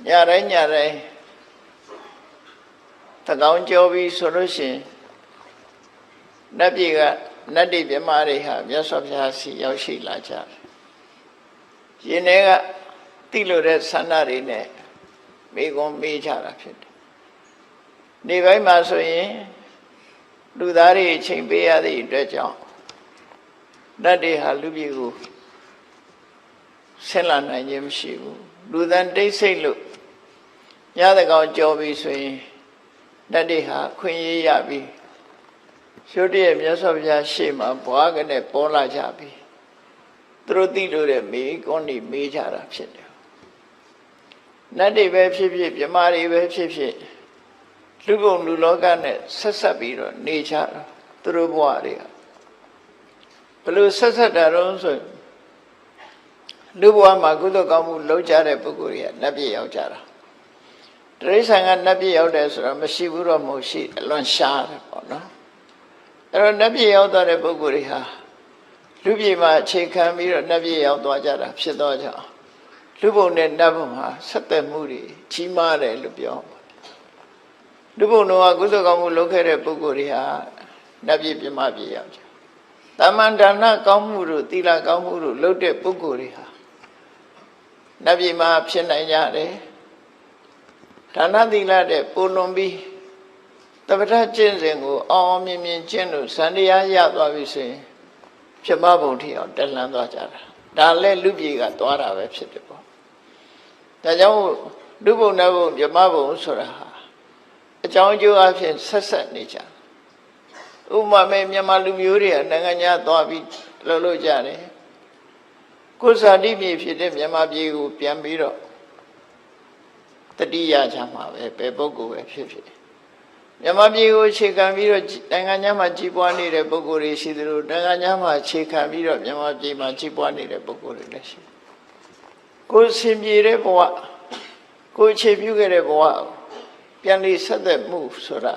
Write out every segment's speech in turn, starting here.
nhà đấy thằng ông cho vi số đó xin nắp gì cả nắp đi về mà đi ha nhớ sắp ra xí giáo xí là cha vậy này cả tí lô đấy sáng nay đi nè mấy con mấy cha làဖြစ်đi vậy mà số gìလူသားတွေချိန်ပေးရသည့်အတွက်ကြောင့်နတ်တွေဟာလူပြည်ကိုဆင်းလာနိုင်ခြင်းမရှိဘူးလူသားတိတ်ဆိတ်လို့ညသကောင်ကြော်ပြီးဆိုရင်နတ်တွေဟာခွင့်ရရပြီးရှုတည်းရဲ့မြတ်စွာဘုရားရှေ့မှာဘွားကနဲ့ပေါ်လာကြပြီသူတို့သိလို့တဲ့မိကွန်းနေမေးကြတာဖြစ်တယ်နတ်တွေပဲဖြစ်ဖြစ်မြမာတွေပဲဖြစ်ဖြစ်လူဘုံလူလောကနဲ့ဆက်ဆက်ပြီးတော့နေကြတာသူတို့ဘဝတွေကဘလို့ဆက်ဆက်တာတော့ဆိုလူဘဝမှာကုသိုလ်ကောင်းမှုလုပ်ကြတဲ့ပုဂ္ဂိုလ်တွေကနတ်ပြည်ရောက်ကြတာတိရစ္ဆာန်ကနတ်ပြည်ရောက်တယ်ဆိုတော့မရှိဘူးတော့မဟုတ်ရှိအလွန်ရှားတယ်ပေါ့နော်အဲ့တော့နတ်ပြည်ရောက်တဲ့ပုဂ္ဂိုလ်တွေဟာလူပြည်မှာအခြေခံပြီးတော့နတ်ပြည်ရောက်သွားကြတာဖြစ်တော့ကြောင့်လူဘုံနဲ့နတ်ဘုံဟာဆက်သက်မှုတွေကြီးမားတယ်လို့ပြောလူဘုံတော်ကကုသိုလ်ကောင်းမှုလုပ်ခဲ့တဲ့ပုဂ္ဂိုလ်တွေဟာနတ်ပြည်ပြမပြည်ရောက်ကြ။တမန်ဒါနကောင်းမှုတို့သီလကောင်းမှုတို့လုပ်တဲ့ပုဂ္ဂိုလ်တွေဟာနတ်ပြည်မှာဖြစ်နိုင်ကြတယ်။ဒါနသီလတဲ့ပုံလွန်ပြီးတပ္ပထကျင့်စဉ်ကိုအောင်မြင်မြင်ကျင့်လို့ဇန်တရားရသွားပြီဆိုရင်ပြမဘုံထီအောင်တက်လှမ်းသွားကြတာ။ဒါလည်းလူပြည်ကသွားတာပဲဖြစ်တယ်ပေါ့။ဒါကြောင့်လူဘုံနဲ့ဘုံပြမဘုံဆိုတာဟာအကြောင်းအကျိုးအဖြစ်ဆက်ဆက်နေကြဥပမာမဲ့မြန်မာလူမျိုးတွေကနိုင်ငံခြားသွားပြီးလှုပ်လို့ကြတယ်ကိုယ်စာတိမြေဖြစ်တဲ့မြန်မာပြည်ကိုပြန်ပြီးတော့တတိယချမှာပဲပုဂ္ဂိုလ်ပဲဖြစ်ဖြစ်မြန်မာပြည်ကိုအခြေခံပြီးတော့နိုင်ငံခြားမှာကြီးပွားနေတဲ့ပုဂ္ဂိုလ်တွေရှိသလိုနိုင်ငံခြားမှာအခြေခံပြီးတော့မြန်မာပြည်မှာကြီးပွားနေတဲ့ပုဂ္ဂိုလ်တွေလည်းရှိကိုယ်ဆင်ပြေတဲ့ဘဝကိုယ်အခြေပြုခဲ့တဲ့ဘဝပြန်လေးဆက်သက်မှုဆိုတာ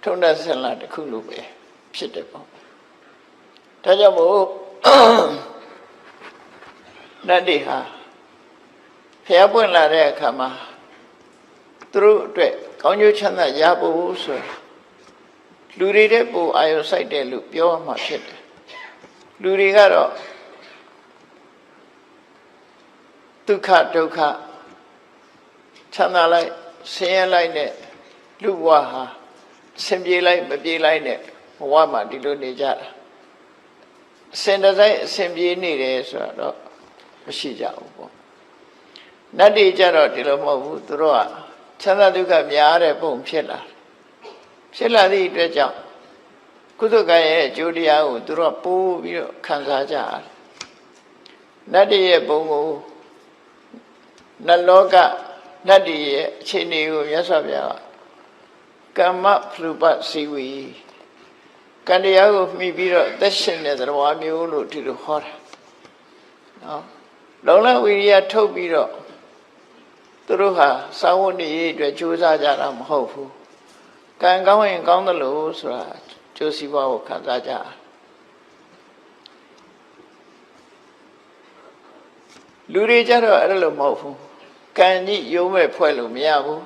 ထုံးတဲ့ဆလတစ်ခုလိုပဲဖြစ်တယ်ပေါ့ဒါကြောင့်မို့နတ်တွေဟာဖျားပွင့်လာတဲ့အခါမှာသူတို့အတွက်ကောင်းကျိုးချမ်းသာရဖို့ဆိုလူတွေတဲ့ပူအာယုစိုက်တယ်လို့ပြောမှဖြစ်တယ်လူတွေကတော့ဒုက္ခဒုက္ခချမ်းသာလိုက်ဆင်းရဲလိုက်နဲ့လူဘဝဟာဆင်ပြေလိုက်မပြေလိုက်နဲ့ဘဝမှာဒီလိုနေကြတာအစင်တစိုက်အစင်ပြေနေတယ်ဆိုတော့မရှိကြဘူးပေါ့နတ်တွေကြတော့ဒီလိုမဟုတ်ဘူးသူတို့ကချမ်းသာဒုက္ခများတဲ့ပုံဖြစ်လာသည့်အတွက်ကြောင့်ကုသကံရဲ့အကျိုးတရားကိုသူတို့ကပိုးပြီးတော့ခံစားကြတယ်နတ်တွေရဲ့ဘုံကိုနတ်လောကနတ်တွေရဲ့အခြေအနေကိုမြတ်စွာဘုရားကမ္မဖလူပစီဝီကံတရားကိုမှီပြီးတော့အသက်ရှင်တဲ့သဘောမျိုးလို့ဒီလိုဟောတာနော်လုံလဝိရိယထုတ်ပြီးတော့သူတို့ဟာစာဝတ်နေရေးအတွက်ကြိုးစားကြတာမဟုတ်ဘူးကံကောင်းရင်ကောင်းတယ်လို့ဆိုတာကျိုးစီးပွားကိုခံစားကြလူတွေကြတော့အဲ့လိုမဟုတ်ဘူးကံကြီးရုံးမဲ့ဖွဲ့လို့မရဘူး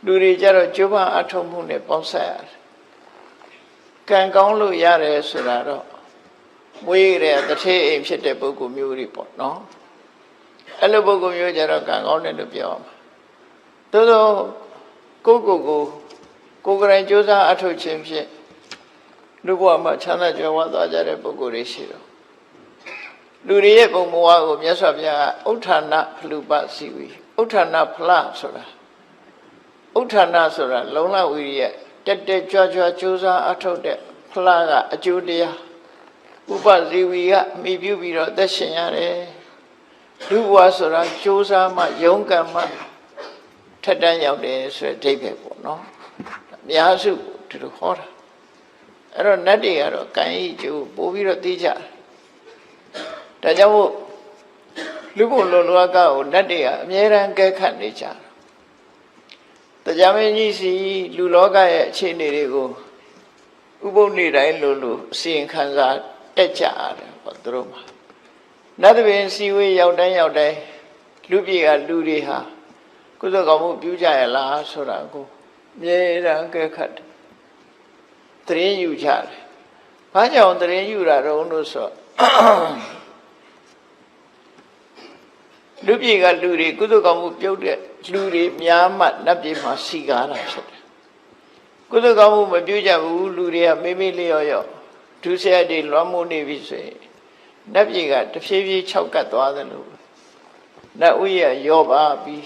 လူတွေကြတော့ကျိုးပန်းအထုံးမှုနဲ့ပေါင်းဆက်ရတယ်ကံကောင်းလို့ရတယ်ဆိုတာတော့မွေးတဲ့တထေးအိမ်ဖြစ်တဲ့ပုဂ္ဂိုလ်မျိုးတွေပေါ့နော်အဲ့လိုပုဂ္ဂိုလ်မျိုးကြတော့ကံကောင်းတယ်လို့ပြောရမှာသို့သောကိုယ်ကရင်ကြိုးစားအထုပ်ခြင်းဖြင့်လူဘဝမှာချမ်းသာကြွယ်ဝသွားကြတဲ့ပုဂ္ဂိုလ်တွေရှိတော့လူတွေရဲ့ပုံဘဝကိုမြတ်စွာဘုရားကဥဋ္ဌာဏဖလူပစီဝီဥဋ္ဌာဏဖလဆိုတာဥဋ္ဌာဏဆိုတာလုံလဝိရိယတက်တက်ကြွကြွကြိုးစားအထုတ်တဲ့ဖလကအကျိုးတရားဥပဇီဝီကမိပြုပြီးတော့သက်ရှင်ရတယ်လူဘဝဆိုတာကြိုးစားမှယုံကံမှထက်တန်းရောက်တယ်ဆိုတဲ့အဓိပ္ပာယ်ပေါ့နော်အများစုဒီလိုဟောတာအဲ့တော့နတ်တွေကတော့ကံဤကျိုးပို့ပြီးတော့သိကြတယ်ဒါကြောင့်မို့လူဘုံလောကကိုနတ်တွေကအမြဲတမ်းကဲခတ်နေကြတယ်တရားမင်းကြီးစီလူလောကရဲ့အခြေအနေတွေကိုဥပုပ်နေတိုင်းလို့အစီရင်ခံစာတက်ကြရတယ်ပေါ့သူတို့မှာနတ်တပင်စီဝေးရောက်တိုင်း လူပြေကလူတွေဟာကုသိုလ်ကောင်းမှုပြုကြရလားဆိုတာကိုအမြဲတမ်းကဲခတ်တယ်တရင်ယူကြတယ်ဘာကြောင့်တရင်ယူတာတော့လို့ဆိုလူပြေကလူတွေကုသိုလ်ကောင်းမှုပြုတဲ့လူတွေများမှနတ်ပြည်မှာစီကားတာဖြစ်တယ်ကုသိုလ်ကောင်းမှုမပြုကြဘူးလူတွေကမေးမေးလျော့လျော့ဒုစရိုက်တွေလွှမ်းမိုးနေပြီဆိုရင်နတ်ပြည်ကတဖြည်းဖြည်းခြောက်ကပ်သွားတယ်လို့နတ်ဥယျာရောပါပြီး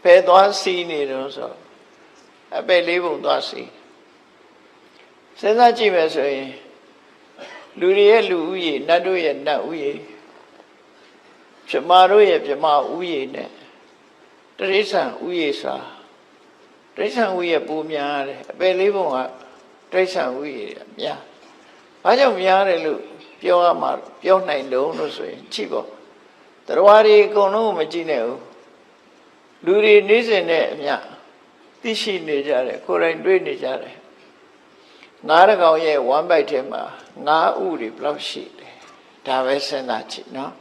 ဖယ်သွားစီးနေတော့ဆိုအပယ်လေးပုံသွားစီးစဉ်းစားကြည့်မယ်ဆိုရင်လူတွေရဲ့လူဥယျာနတ်တို့ရဲ့နတ်ဥယျာပြမတို့ရဲ့ပြမဥယျာနဲ့တရိစ္ဆာန်ဥယျာစာတရိစ္ဆာန်ဥယျာပိုများတယ်အပယ်လေးပုံကတရိစ္ဆာန်ဥယျာများဘာကြောင့်များတယ်လို့ပြောရမှာပြောနိုင်တော့လို့ဆိုရင်ကြည့်ပေါ့တရားတွေအကုန်လုံးမကြည့်နဲ့ဘူးလူတွေနေစဉ်နဲ့အမျှသိရှိနေကြတယ်ကိုယ်တိုင်တွေ့နေကြတယ်ငါးတကောင်ရဲ့ဝမ်းပိုက်ထဲမှာငါးဥတွေဘယ်လောက်ရှိတယ်ဒါပဲစဉ်းစားကြည့်နော်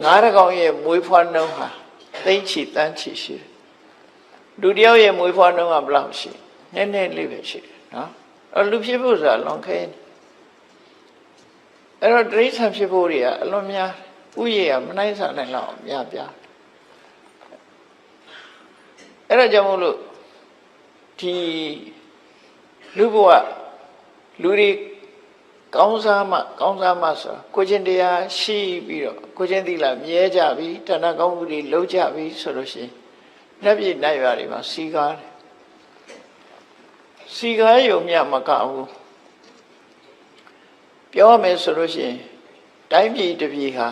ငါးတကောင်ရဲ့မွေးဖွားနှုန်းဟာသိမ့်ချီတန်းချီရှိတယ်လူတယောက်ရဲ့မွေးဖွားနှုန်းကဘယ်လောက်ရှိနည်းနည်းလေးပဲရှိတယ်နော်အဲ့လူဖြစ်ဖို့ဆိုတာလွန်ခဲနေအဲ့တော့တိရစ္ဆာန်ဖြစ်ဖို့တွေကအလွန်များဥယျာမနိုင်စားနိုင်လောက်များပြားအဲ့ဒါကြောင့်မို့လို့ဒီလူဘဝလူတွေကောင်းစားမှဆိုကိုချင်းတရားရှိပြီးတော့ကိုချင်းသီလမြဲကြပြီတဏှာကောင်းမှုတွေလုံးကြပြီဆိုလို့ရှိရင်လက်ပြည့်နိုင်ရွာတွေမှာစီကားတယ်စီကားရုံမြမကဘူးပြောမယ်ဆိုလို့ရှိရင်တိုင်းပြည်တစ်ပြည်ဟာ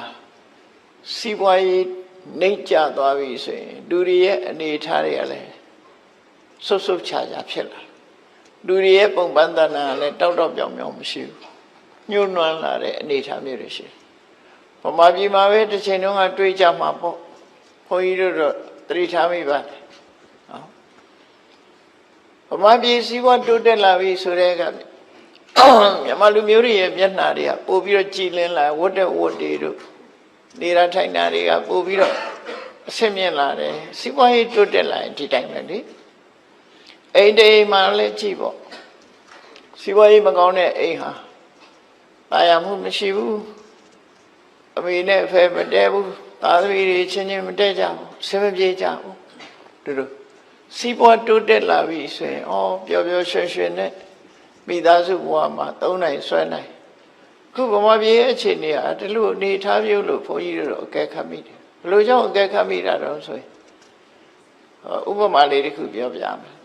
စီးပွားရေးနှိမ့်ကျသွားပြီဆိုရင်လူတွေရဲ့အနေအထားတွေကလည်းဆုတ်ဆုတ်ချာချာဖြစ်လာလူတွေရဲ့ပုံပန်းတဏ္ဍာလည်းတောက်တောက်ပြောင်ပြောင်မရှိဘူးညှို့နှွမ်းလာတဲ့အနေအထားမျိုးတွေရှိဗမာပြည်မှာပဲတစ်ချိန်တုန်းကတွေးကြမှာပေါ့ဘုန်းကြီးတို့တော့သတိထားမိပါတယ်နော်ဗမာပြည်စီးပွားတိုးတက်လာပြီဆိုတဲ့ကမြန်မာလူမျိုးတွေရဲ့မျက်နှာတွေကပို့ပြီးတော့ကြည်လင်းလာဝတ်တဲ့ဝတ်တွေတို့နေရာထိုင်တာတွေကပို့ပြီးတော့အဆင့်မြင့်လာတယ်စီးပွားရေးတိုးတက်လာရင်ဒီတိုင်းပဲလေအိမ်တိမ်မှာလည်းကြည့်ပေါ့စီးပွားရေးမကောင်းတဲ့အိမ်ဟာတာယာမှုမရှိဘူးအမေနဲ့အဖေမတည့်ဘူးသားသမီးတွေချင်းချင်းမတည့်ကြဘူးဆင်မပြေကြဘူးတို့စီးပွားတိုးတက်လာပြီဆိုရင်ပျော်ပျော်ရွှင်ရွှင်နဲ့မိသားစုဘဝမှာသုံးနိုင်ဆွဲနိုင်ခုဗမာပြည်ရဲ့အခြေအနေဟာဒီလိုအနေထားမျိုးလို့ဘုန်းကြီးတို့အကဲခတ်မိတယ်ဘယ်လိုကြောင့်အကဲခတ်မိတာတော့ဆိုရင်ဥပမာလေးတစ်ခုပြောပြမယ်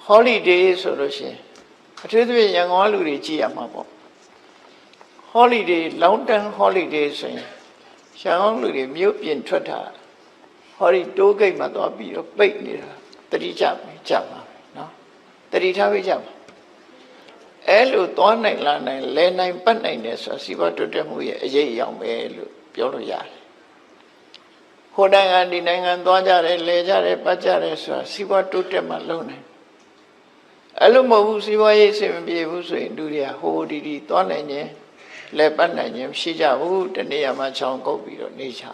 holiday ဆိုလို့ရှိရင်အထူးသဖြင့်ရန်ကုန်လူတွေကြည့်ရမှာပေါ့ holiday long term holiday ဆိုရင်ရန်ကုန်လူတွေမြို့ပြင်ထွက်တာ holiday တိုးဂိတ်မှာသွားပြီးတော့ပိတ်နေတာတတိကြမယ်ကြပါနော်တတိထားပေးကြပါအဲ့လိုသွားနိုင်လာနိုင်လဲနိုင်ပတ်နိုင်တယ်ဆိုတာစီးပွားတိုးတက်မှုရဲ့အရေးအယောင်ပဲလို့ပြောလို့ရတယ်ဟိုနိုင်ငံဒီနိုင်ငံသွားကြတယ်လဲကြတယ်ပတ်ကြတယ်ဆိုတာစီးပွားတိုးတက်မှလုံနိုင်အဲ့လိုမဟုတ်ဘူးစီးပွားရေးအဆင်မပြေဘူးဆိုရင်လူတွေကဟိုဒီသွားနိုင်ခြင်းလဲပတ်နိုင်ခြင်းမရှိကြဘူးတနေ့မှချောင်းကုတ်ပြီးတော့နေချာ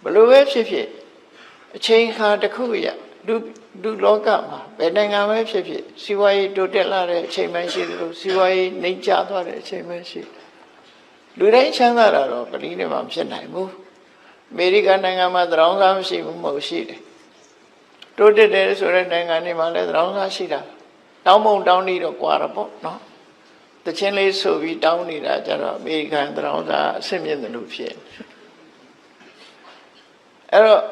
ဘလို့ပဲဖြစ်ဖြစ်အချိန်ခါတစ်ခုရလူလောကမှာဘယ်နိုင်ငံပဲဖြစ်ဖြစ်စီးပွားရေးတိုးတက်လာတဲ့အချိန်မှရှိတယ်လို့စီးပွားရေးနှိမ့်ကျသွားတဲ့အချိန်မှရှိလူတိုင်းချမ်းသာတာတော့ပလီနဲ့မှမဖြစ်နိုင်ဘူးအမေရိကန်နိုင်ငံမှာသရောင်းစားမရှိဘူးမဟုတ်ရှိတယ်တိုးတက်တယ်ဆိုတဲ့နိုင်ငံတွေမှာလည်းသရောင်းစားရှိတာတောင်းမုံတောင်းနေတော့ကွာတော့ပေါ့နော်တချင်းလေးဆိုပြီးတောင်းနေတာကြတော့အမေရိကန်သရောင်းစားအဆင့်မြင့်တယ်လို့ဖြစ်အဲ့တော့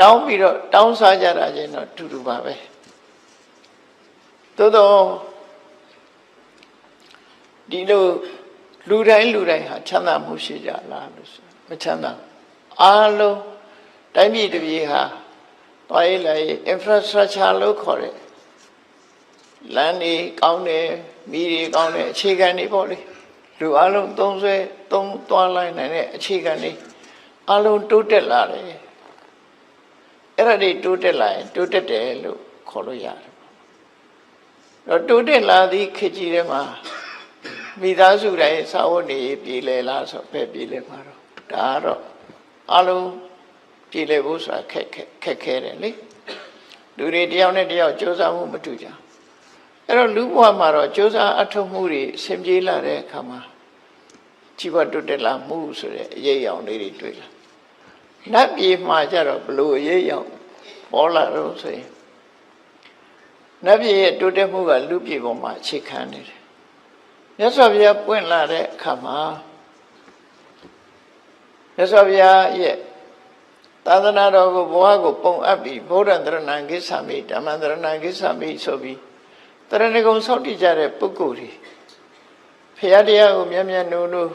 တောင်းပြီးတော့တောင်းစားကြတာချင်းတော့တူတူပါပဲသို့တော့ဒီလိုလူတိုင်းဟာချမ်းသာမှုရှိကြလားလို့ဆိုမချမ်းသာအားလုံးတိုင်းပြည်တစ်ပြည်ဟာတွားရေးလိုက် infrastructure လို့ခေါ်တယ်လမ်းတွေကောင်းတယ်မီးတွေကောင်းတယ်အခြေခံတွေပေါ့လေလူအားလုံးသုံးသွားလိုက်နိုင်တဲ့အခြေခံတွေအားလုံးတိုးတက်လာတယ်အဲ့ဒါတွေတိုးတက်လာရင်တိုးတက်တယ်လို့ခေါ်လို့ရတယ်တော့တိုးတက်လာသည့်ခေတ်ကြီးထဲမှာမိသားစုတိုင်းစာဝတ်နေပြည်လဲလားဆိုပဲပြည်လဲမှာတော့တ ဒါတော့အလုံးပြည်လေဖို့ဆိုတာခက်ခဲတယ်လေလူတွေတယောက်နဲ့တယောက်ကြိုးစားမှုမတူကြအဲ့တော့လူဘဝမှာတော့ကြိုးစားအထောက်မှုတွေဆင်ပြေလာတဲ့အခါမှာជីវတုတက်လာမှုဆိုတဲ့အရေးအယောင်လေးတွေတွေ့လာနတ်ပြည်မှာကျတော့ဘလို့အရေးအယောင်ပေါ်လာတော့ဆိုရင်နတ်ပြည်ရဲ့တိုးတက်မှုကလူပြည်ပေါ်မှာအခြေခံနေတယ်မြတ်စွာဘုရားပွင့်လာတဲ့အခါမှာမြတ်စွာဘုရားရဲ့သာသနာတော်ကိုဘဝကိုပုံအပ်ပြီးဗုဒ္ဓံတရဏံကိစ္ဆာမိဓမ္မံတရဏံကိစ္ဆာမိဆိုပြီးတရဏဂုံဆောက်တည်ကြတဲ့ပုဂ္ဂိုလ်တွေဘုရားတရားကိုမြတ်မြတ်နုံနုံ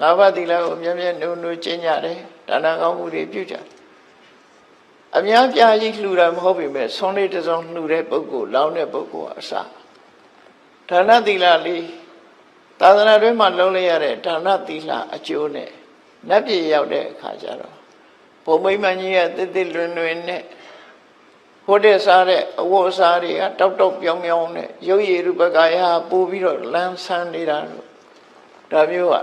ငါးပါးသီလကိုမြတ်မြတ်နုံနုံကျင့်ကြတယ်ဒါနကောင်းမှုတွေပြုကြတယ်အများပြားကြီးလှူတာမဟုတ်ပေမဲ့ဆုံးလေးတစ်စုံလှူတဲ့ပုဂ္ဂိုလ်လောင်းတဲ့ပုဂ္ဂိုလ်အစဒါနသီလလေးသာသနာ့တွင်မှာလုံးလိုက်ရတဲ့ဒါနသီလအကျိုးနဲ့နတ်ပြည်ရောက်တဲ့အခါကျတော့ဘုံမိမ့်မကြီးရဲ့တစ်တစ်လွင်လွင်နဲ့ဟိုတဲ့စားတဲ့အဝတ်အစားတွေကတောက်တောက်ပြောင်းပြောင်းနဲ့ရုပ်ရည်ရူပကာယပို့ပြီးတော့လန်းဆန်းနေတာလို့ဒါမျိုးက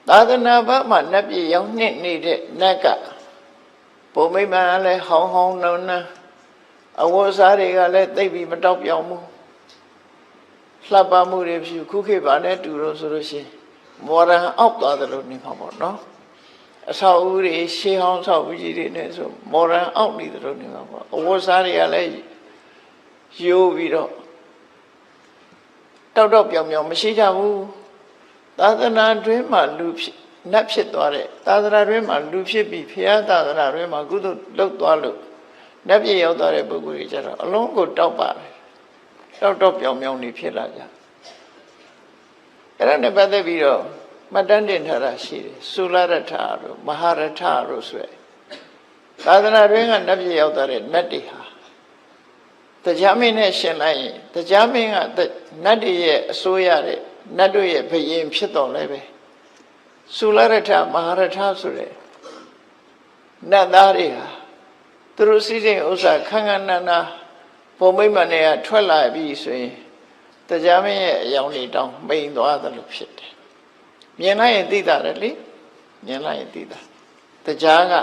သာသနာ့ဘက်မှာနတ်ပြည်ရောက်နေတဲ့နတ်ကဘုံမိမ့်မလည်းဟောင်းဟောင်းနှုံနှံအဝတ်အစားတွေကလည်းသိပ်ပြီးမတောက်ပြောင်းဘူးလှပမှုတွေဖြူခုခေတ်ပါနဲ့တူလို့ဆိုလို့ရှိရင်မော်ဒန်အောက်သွားတယ်လို့နေမှာပေါ့နော်အဆောက်အဦတွေရှေးဟောင်းဆောက်ဦးကြီးတွေနဲ့ဆိုမော်ဒန်အောက်နေတယ်လို့နေမှာပေါ့အဝတ်အစားတွေကလည်းရိုးပြီးတော့တောက်တောက်ပြောင်ပြောင်မရှိကြဘူးသာသနာတွင်မှာလူနတ်ဖြစ်သွားတဲ့သာသနာတွင်မှာလူဖြစ်ပြီးဘုရားသာသနာတွင်မှာကုသိုလ်လုပ်သွားလို့နတ်ပြည်ရောက်သွားတဲ့ပုဂ္ဂိုလ်တွေကျတော့အလုံးကိုတောက်ပါတယ်တောက်တော့ပြောင်ပြောင်နေဖြစ်လာကြအဲ့ဒါနဲ့ပတ်သက်ပြီးတော့မှတ်တမ်းတင်ထားတာရှိတယ်သုလရထတို့မဟာရထတို့ဆိုရယ်သာသနာတွင်ကနတ်ပြည်ရောက်သွားတဲ့နတ်တွေဟာတရားမင်းနဲ့ရှင်လိုက်ရင်တရားမင်းကနတ်တွေရဲ့အစိုးရတဲ့နတ်တို့ရဲ့ဘယင်ဖြစ်တော်လဲပဲသုလရထမဟာရထဆိုတဲ့နတ်သားတွေဟာသူတို့စီစဉ်ဥစ္စာခန်းခန်းနာနာဘုံမိမ့်မနဲ့ထွက်လာပြီဆိုရင်တရားမင်းရဲ့အယောင်တွေတောင်းမိန်သွားတယ်လို့ဖြစ်တယ်မြင်လိုက်ရင်သိတာတယ်လေမြင်လိုက်ရင်သိတာတရားက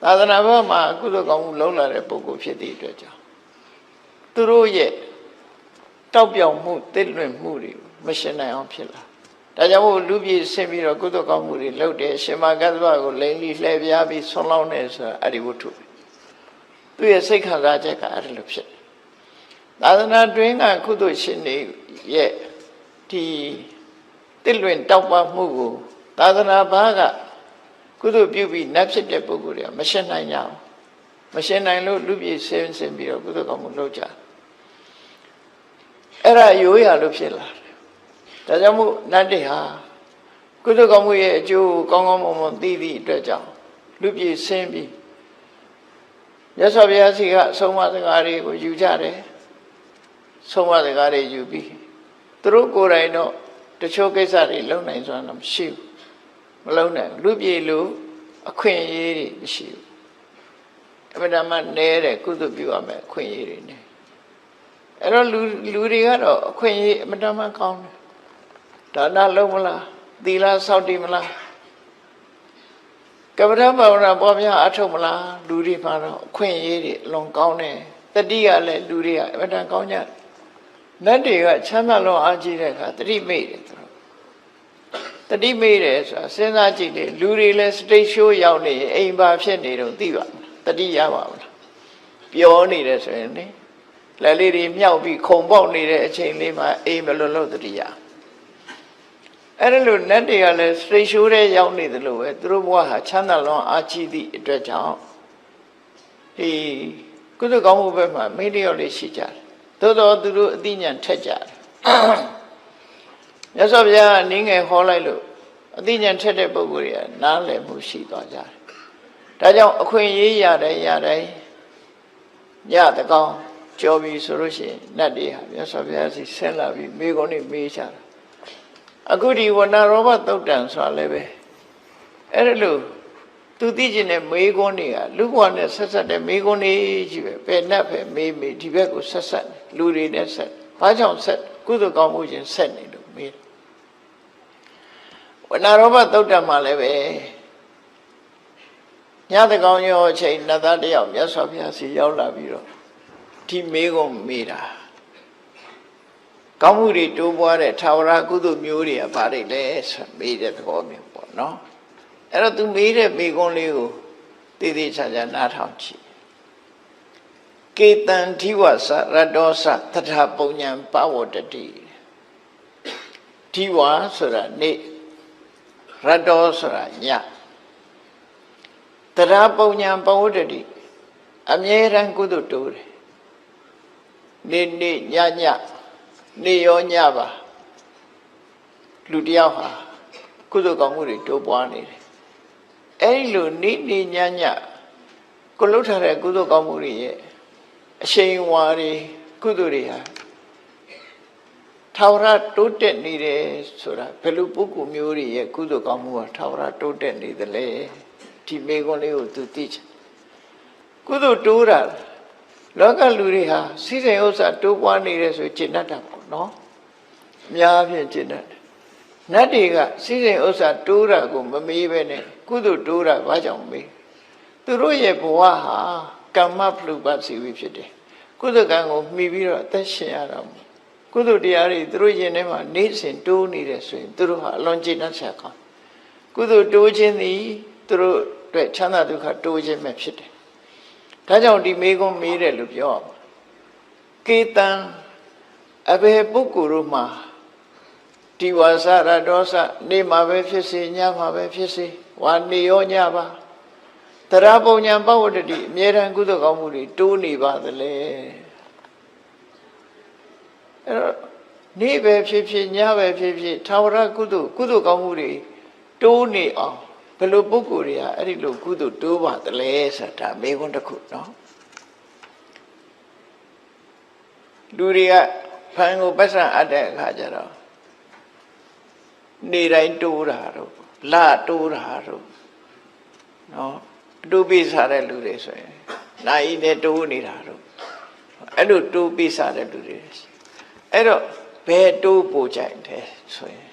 သာသနာ့ဘက်မှာအကုသိုလ်ကောင်းမှုလုံးလာတဲ့ပုဂ္ဂိုလ်ဖြစ်သည့်အတွက်ကြောင့်သူတို့ရဲ့တောက်ပြောင်မှုတစ်လွင်မှုတွေမရှင်းနိုင်အောင်ဖြစ်လာဒါကြောင့်မို့လူပြည်ဆင်းပြီးတော့ကုသိုလ်ကောင်းမှုတွေလုပ်တယ်ရှင်မကသဗ္ဗကိုလိန်လီလှည့်ပြားပြီးဆွန်းလောင်းတယ်ဆိုတာအဲ့ဒီဝတ္ထုသူရဲ့စိတ်ခံစားချက်ကအဲ့ဒါလိုဖြစ်တယ်သာသနာတွင်ကကုသိုလ်ရှင်တွေရဲ့ဒီတစ်လွင်တောက်ပမှုကိုသာသနာဘာကကုသိုလ်ပြုပြီးနတ်ဖြစ်တဲ့ပုဂ္ဂိုလ်တွေကမရှင်းနိုင်ကြဘူးမရှင်းနိုင်လို့လူပြည်ဆင်းပြီးတော့ကုသိုလ်ကောင်းမှုလုပ်ကြအဲ့ဒါရိုးရလို့ဖြစ်လာတယ်ဒါကြောင့်မို့နတ်တွေဟာကုသိုလ်ကောင်းမှုရဲ့အကျိုးကောင်းကောင်းမွန်မွန်သိသည့်အတွက်ကြောင့်လူပြည်ဆင်းပြီးမြတ်စွာဘုရားရှိခိုးဆုံးမစကားတွေကိုယူကြတယ်ဆုံးမစကားတွေယူပြီးသူတို့ကိုယ်တိုင်တော့တချို့ကိစ္စတွေလုံနိုင်စွမ်းတော့မရှိဘူးမလုံနိုင်လူပြည်လူအခွင့်အရေးတွေမရှိဘူးအမှန်တမ်းနဲတဲ့ကုသိုလ်ပြုရမယ်အခွင့်အရေးတွေနဲ့အဲ့တော့လူတွေကတော့အခွင့်အရေးအမှန်တမ်းကောင်းတယ်ဒါနလုံးမလားသီလစောင့်တည်မလားကပ္ပဋ္ဌဘာဝနာပေါ်များအထုတ်မလားလူတွေမှာတော့အခွင့်အရေးတွေအလွန်ကောင်းတယ်တတိကလည်းလူတွေကအမှန်တမ်းကောင်းကြတယ်နတ်တွေကချမ်းသာလွန်အားကြီးတဲ့အခါတတိမိတ်တယ်သူတို့တတိမိတ်တယ်ဆိုတာစဉ်းစားကြည့်လေလူတွေလည်းစတိတ်ရှိုးရောက်နေရင်အိမ်ပါဖြစ်နေတော့သိပါမလားတတိရပါမလားပြောနေတယ်ဆိုရင်လေလက်လေးတွေမြောက်ပြီးခုံပေါက်နေတဲ့အချိန်လေးမှာအိမ်မလွတ်လို့တတိယအဲ့ဒါလို့နတ်တွေကလည်းစတိတ်ရှိုးတဲ့ရောက်နေတယ်လို့ပဲသူတို့ဘဝဟာချမ်းသာလွန်အားကြီးသည့်အတွက်ကြောင့်ဒီကုသိုလ်ကောင်းမှုဘက်မှာမိတ္တရောလေးရှိကြတယ်သို့တော်သူတို့အသိဉာဏ်ထက်ကြတယ်မြတ်စွာဘုရားကနည်းငယ်ဟောလိုက်လို့အသိဉာဏ်ထက်တဲ့ပုဂ္ဂိုလ်တွေကနားလည်မှုရှိသွားကြတယ်ဒါကြောင့်အခွင့်အရေးရတယ်ညတကောင်ကြော်ပြီဆိုလို့ရှိရင်နတ်တွေဟာမြတ်စွာဘုရားစီဆင်းလာပြီးမိကုံးနေမေးချတာအခုဒီဝဏရောဘသုတ်တံဆိုတာလည်းပဲအဲ့ဒါလို့သူသိကျင်တဲ့မေးခွန်းတွေကလူဘဝနဲ့ဆက်ဆက်တဲ့မေးခွန်းတွေကြီးပဲဘယ်နဲ့ပဲမေးဒီဘက်ကိုဆက်ဆက်လူတွေနဲ့ဆက်ဘာကြောင့်ဆက်ကုသိုလ်ကောင်းမှုချင်းဆက်နေလို့မေးဥ ဝဏရောဘသုတ်တံမှာလည်းပဲညတကောင်ရောအချိန်နတ်သားတယောက်မြတ်စွာဘုရားစီရောက်လာပြီးတော့ဒီမေးခွန်းမေးတာကောင်းမှုတွေတိုးပွားတဲ့ထာဝရကုသိုလ်မျိုးတွေကဘာတွေလဲဆိုမေးတဲ့သဘောမျိုးပေါ့နော်အဲ့တော့သူမေးတဲ့မေးခွန်းလေးကိုသေသေးချာချာနားထောင်ကြည့်ကေတံဓိဝဆရတ္တောသတ္ထပုံညာပဝတ္တိဓိဝဆိုတာနေ့ရတ္တောဆိုတာညတရာပုံညာပဝတ္တိအမြဲတမ်းကုသိုလ်တိုးတယ်နေ့နေ့ညညနေ့ရောညပါလူတယောက်ဟာကုသိုလ်ကောင်းမှုတွေတိုးပွားနေတယ်အဲဒီလိုနေ့နေ့ညညကိုလှုပ်ထားတဲ့ကုသိုလ်ကောင်းမှုတွေရဲ့အရှိန်ဝါတွေကုသိုလ်တွေဟာထာဝရတိုးတက်နေတယ်ဆိုတာဘယ်လိုပုဂ္ဂိုလ်မျိုးတွေရဲ့ကုသိုလ်ကောင်းမှုဟာထာဝရတိုးတက်နေသလဲဒီမေခွန်းလေးကိုသူသိချင်ကုသိုလ်တိုးတာလောကလူတွေဟာစိစိမ်ဥစ္စာတိုးပွားနေတယ်ဆိုကျင့်တတ်တာပေါ့နော်အများဖြင့်ကျင့်တတ်တယ်နတ်တွေကစိစိမ်ဥစ္စာတိုးတာကိုမမေးပဲနဲ့ကုသိုလ်တိုးတာဘာကြောင့်မေးသူတို့ရဲ့ဘဝဟာကမ္မဖလူပစီဝိဖြစ်တယ်ကုသိုလ်ကံကိုမှီပြီးတော့အသက်ရှင်ရတာကုသိုလ်တရားတွေသူတို့ရင်ထဲမှာနေ့စဉ်တိုးနေတယ်ဆိုရင်သူတို့ဟာအလွန်ကျေနပ်ချက်ကောင်းကုသိုလ်တိုးခြင်းသည်သူတို့အတွက်ချမ်းသာဒုက္ခတိုးခြင်းပဲဖြစ်တယ်ဒါကြောင့်ဒီမေခွန်းမေးတယ်လို့ပြောအောင်ကေတံအဘယ်ပုဂ္ဂိုလ်တို့မှာဒီဝါစရတောစနေမှာပဲဖြစ်စေညမှာပဲဖြစ်စေဝါနေရောညပါတရာပုံညာပဝတ္တိအမြဲတမ်းကုသိုလ်ကောင်းမှုတွေတိုးနေပါသလဲအဲ့တော့နေ့ပဲဖြစ်ဖြစ်ညပဲဖြစ်ဖြစ်ထာဝရကုသိုလ်ကောင်းမှုတွေတိုးနေအောင်ဘယ်လိုပုဂ္ဂိုလ်တွေကအဲ့ဒီလိုကုသိုလ်တိုးပါသလဲဆိုတာမေးခွန်းတစ်ခုနော်လူတွေကဖန်ကိုပတ်စံအပ်တဲ့အခါကျတော့နေတိုင်းတိုးတာတော့လတိုးတာတော့နော်တိုးပြီးစားတဲ့လူတွေဆိုရင်နိုင်နဲ့တိုးနေတာတော့အဲ့လိုတိုးပြီးစားတဲ့လူတွေအဲ့တော့ဘယ်တိုးပို့ကြိုက်တယ်ဆိုရင်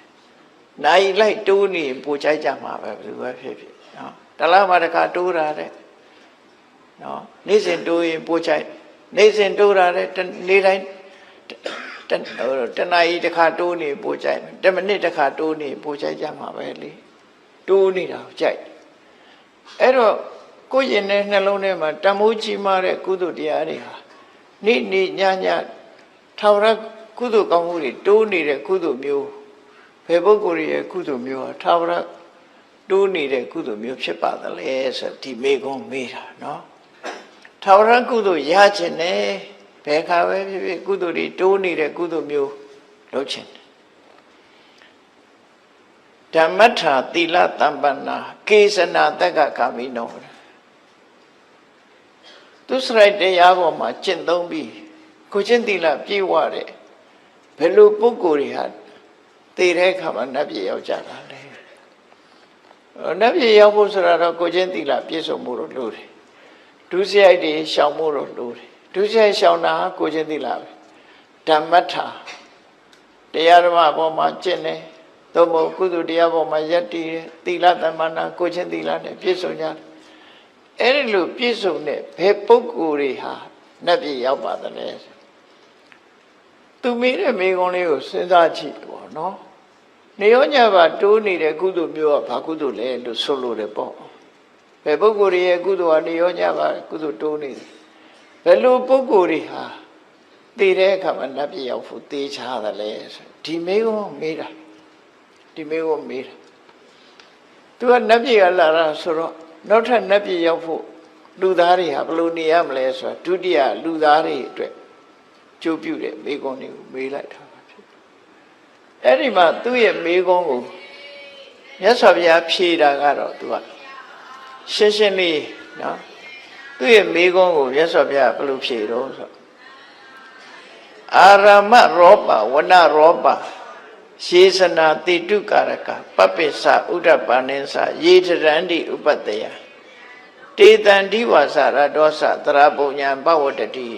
နိုင်လိုက်တိုးနေပို့ကြိုက်ကြမှာပဲဘယ်လိုပဲဖြစ်ဖြစ်နော်တလားမှာတခါတိုးတာတဲ့နော်နေ့စဉ်တိုးရင်ပို့ကြိုက်နေ့စဉ်တိုးတာတဲ့နေ့တိုင်းတနာရီတခါတိုးနေပို့ကြိုက်10မိနစ်တခါတိုးနေပို့ကြိုက်ကြမှာပဲလေတိုးနေတာကြိုက်အဲ့တော့ကိုယ်ရင်တဲ့နှလုံးထဲမှာတမိုးကြီးမားတဲ့ကုသိုလ်တရားတွေဟာနေ့နေ့ညညထာဝရကုသိုလ်ကောင်းမှုတွေတိုးနေတဲ့ကုသိုလ်မျိုးဘယ်ပုဂ္ဂိုလ်ရဲ့ကုသိုလ်မျိုးဟာထာဝရတိုးနေတဲ့ကုသိုလ်မျိုးဖြစ်ပါသလဲဆိုဒီမေကုံးမေးတာနော်ထာဝရကုသိုလ်ရခြင်းနဲ့ဘယ်ခါပဲဖြစ်ဖြစ်ကုသိုလ်တွေတိုးနေတဲ့ကုသိုလ်မျိုးလုပ်ခြင်းဓမ္မထာသီလတမ္ပန္နာကေသနာတက္ကကာမိနောသူစရိုက်တရားပေါ်မှာကျင့်သုံးပြီးကိုချင်းသီလပြည့်ဝတဲ့ဘယ်လိုပုဂ္ဂိုလ်တွေဟာသိတဲ့အခါမှာနတ်ပြည်ရောက်ကြတာလေနတ်ပြည်ရောက်ဖို့ဆိုတာတော့ကိုချင်းသီလပြည့်စုံမှုလို့လိုတယ်ဒုစရိုက်တွေရှောင်မှုလို့လိုတယ်ဒုစရိုက်ရှောင်တာကိုချင်းသီလပဲဓမ္မထာတရားဓမ္မပေါ်မှာကျင့်တယ်သို့မဟုတ်ကုသိုလ်တရားပေါ်မှာယက်တည်တယ်သီလသမ္မာနာကိုချင်းသီလနဲ့ပြည့်စုံကြတယ်အဲ့ဒီလိုပြည့်စုံတဲ့ဘယ်ပုဂ္ဂိုလ်တွေဟာနတ်ပြည်ရောက်ပါသလဲသူမေးတဲ့မေးခွန်းလေးကိုစဉ်းစားကြည့်ပေါ့နော်နေရောညပါတိုးနေတဲ့ကုသိုလ်မျိုးကဘာကုသိုလ်လဲလို့ဆိုလို့တယ်ပေါ့ဘယ်ပုဂ္ဂိုလ်ရဲ့ကုသိုလ်ဟာနေရောညပါကုသိုလ်တိုးနေတယ်ဘယ်လိုပုဂ္ဂိုလ်တွေဟာသိတဲ့အခါမှာနတ်ပြည်ရောက်ဖို့သိချတယ်လဲဒီမေးခွန်းမေးတာဒီမေးခွန်းမေးတာသူကနတ်ပြည်ကလာတာဆိုတော့နောက်ထပ်နတ်ပြည်ရောက်ဖို့လူသားတွေဟာဘယ်လိုနေရမလဲဆိုတာဒုတိယလူသားတွေအတွက်ကြိုးပြုတဲ့မေးခွန်းတွေကိုမေးလိုက်တာပါဖြစ်အဲ့ဒီမှာသူ့ရဲ့မေးခွန်းကိုမြတ်စွာဘုရားဖြေတာကတော့သူကရှင်းရှင်းလေးနော်သူ့ရဲ့မေးခွန်းကိုမြတ်စွာဘုရားဘယ်လိုဖြေတော့ဆိုအာရမရောပဝနရောပရှေစနာတိတုကာရကပပ္ပိသဥဒ္ဒပါဏိသယေတရန္တိဥပတ္တယတေတံဒီဝါစရတောသတရာပုံညာပဝတ္တိ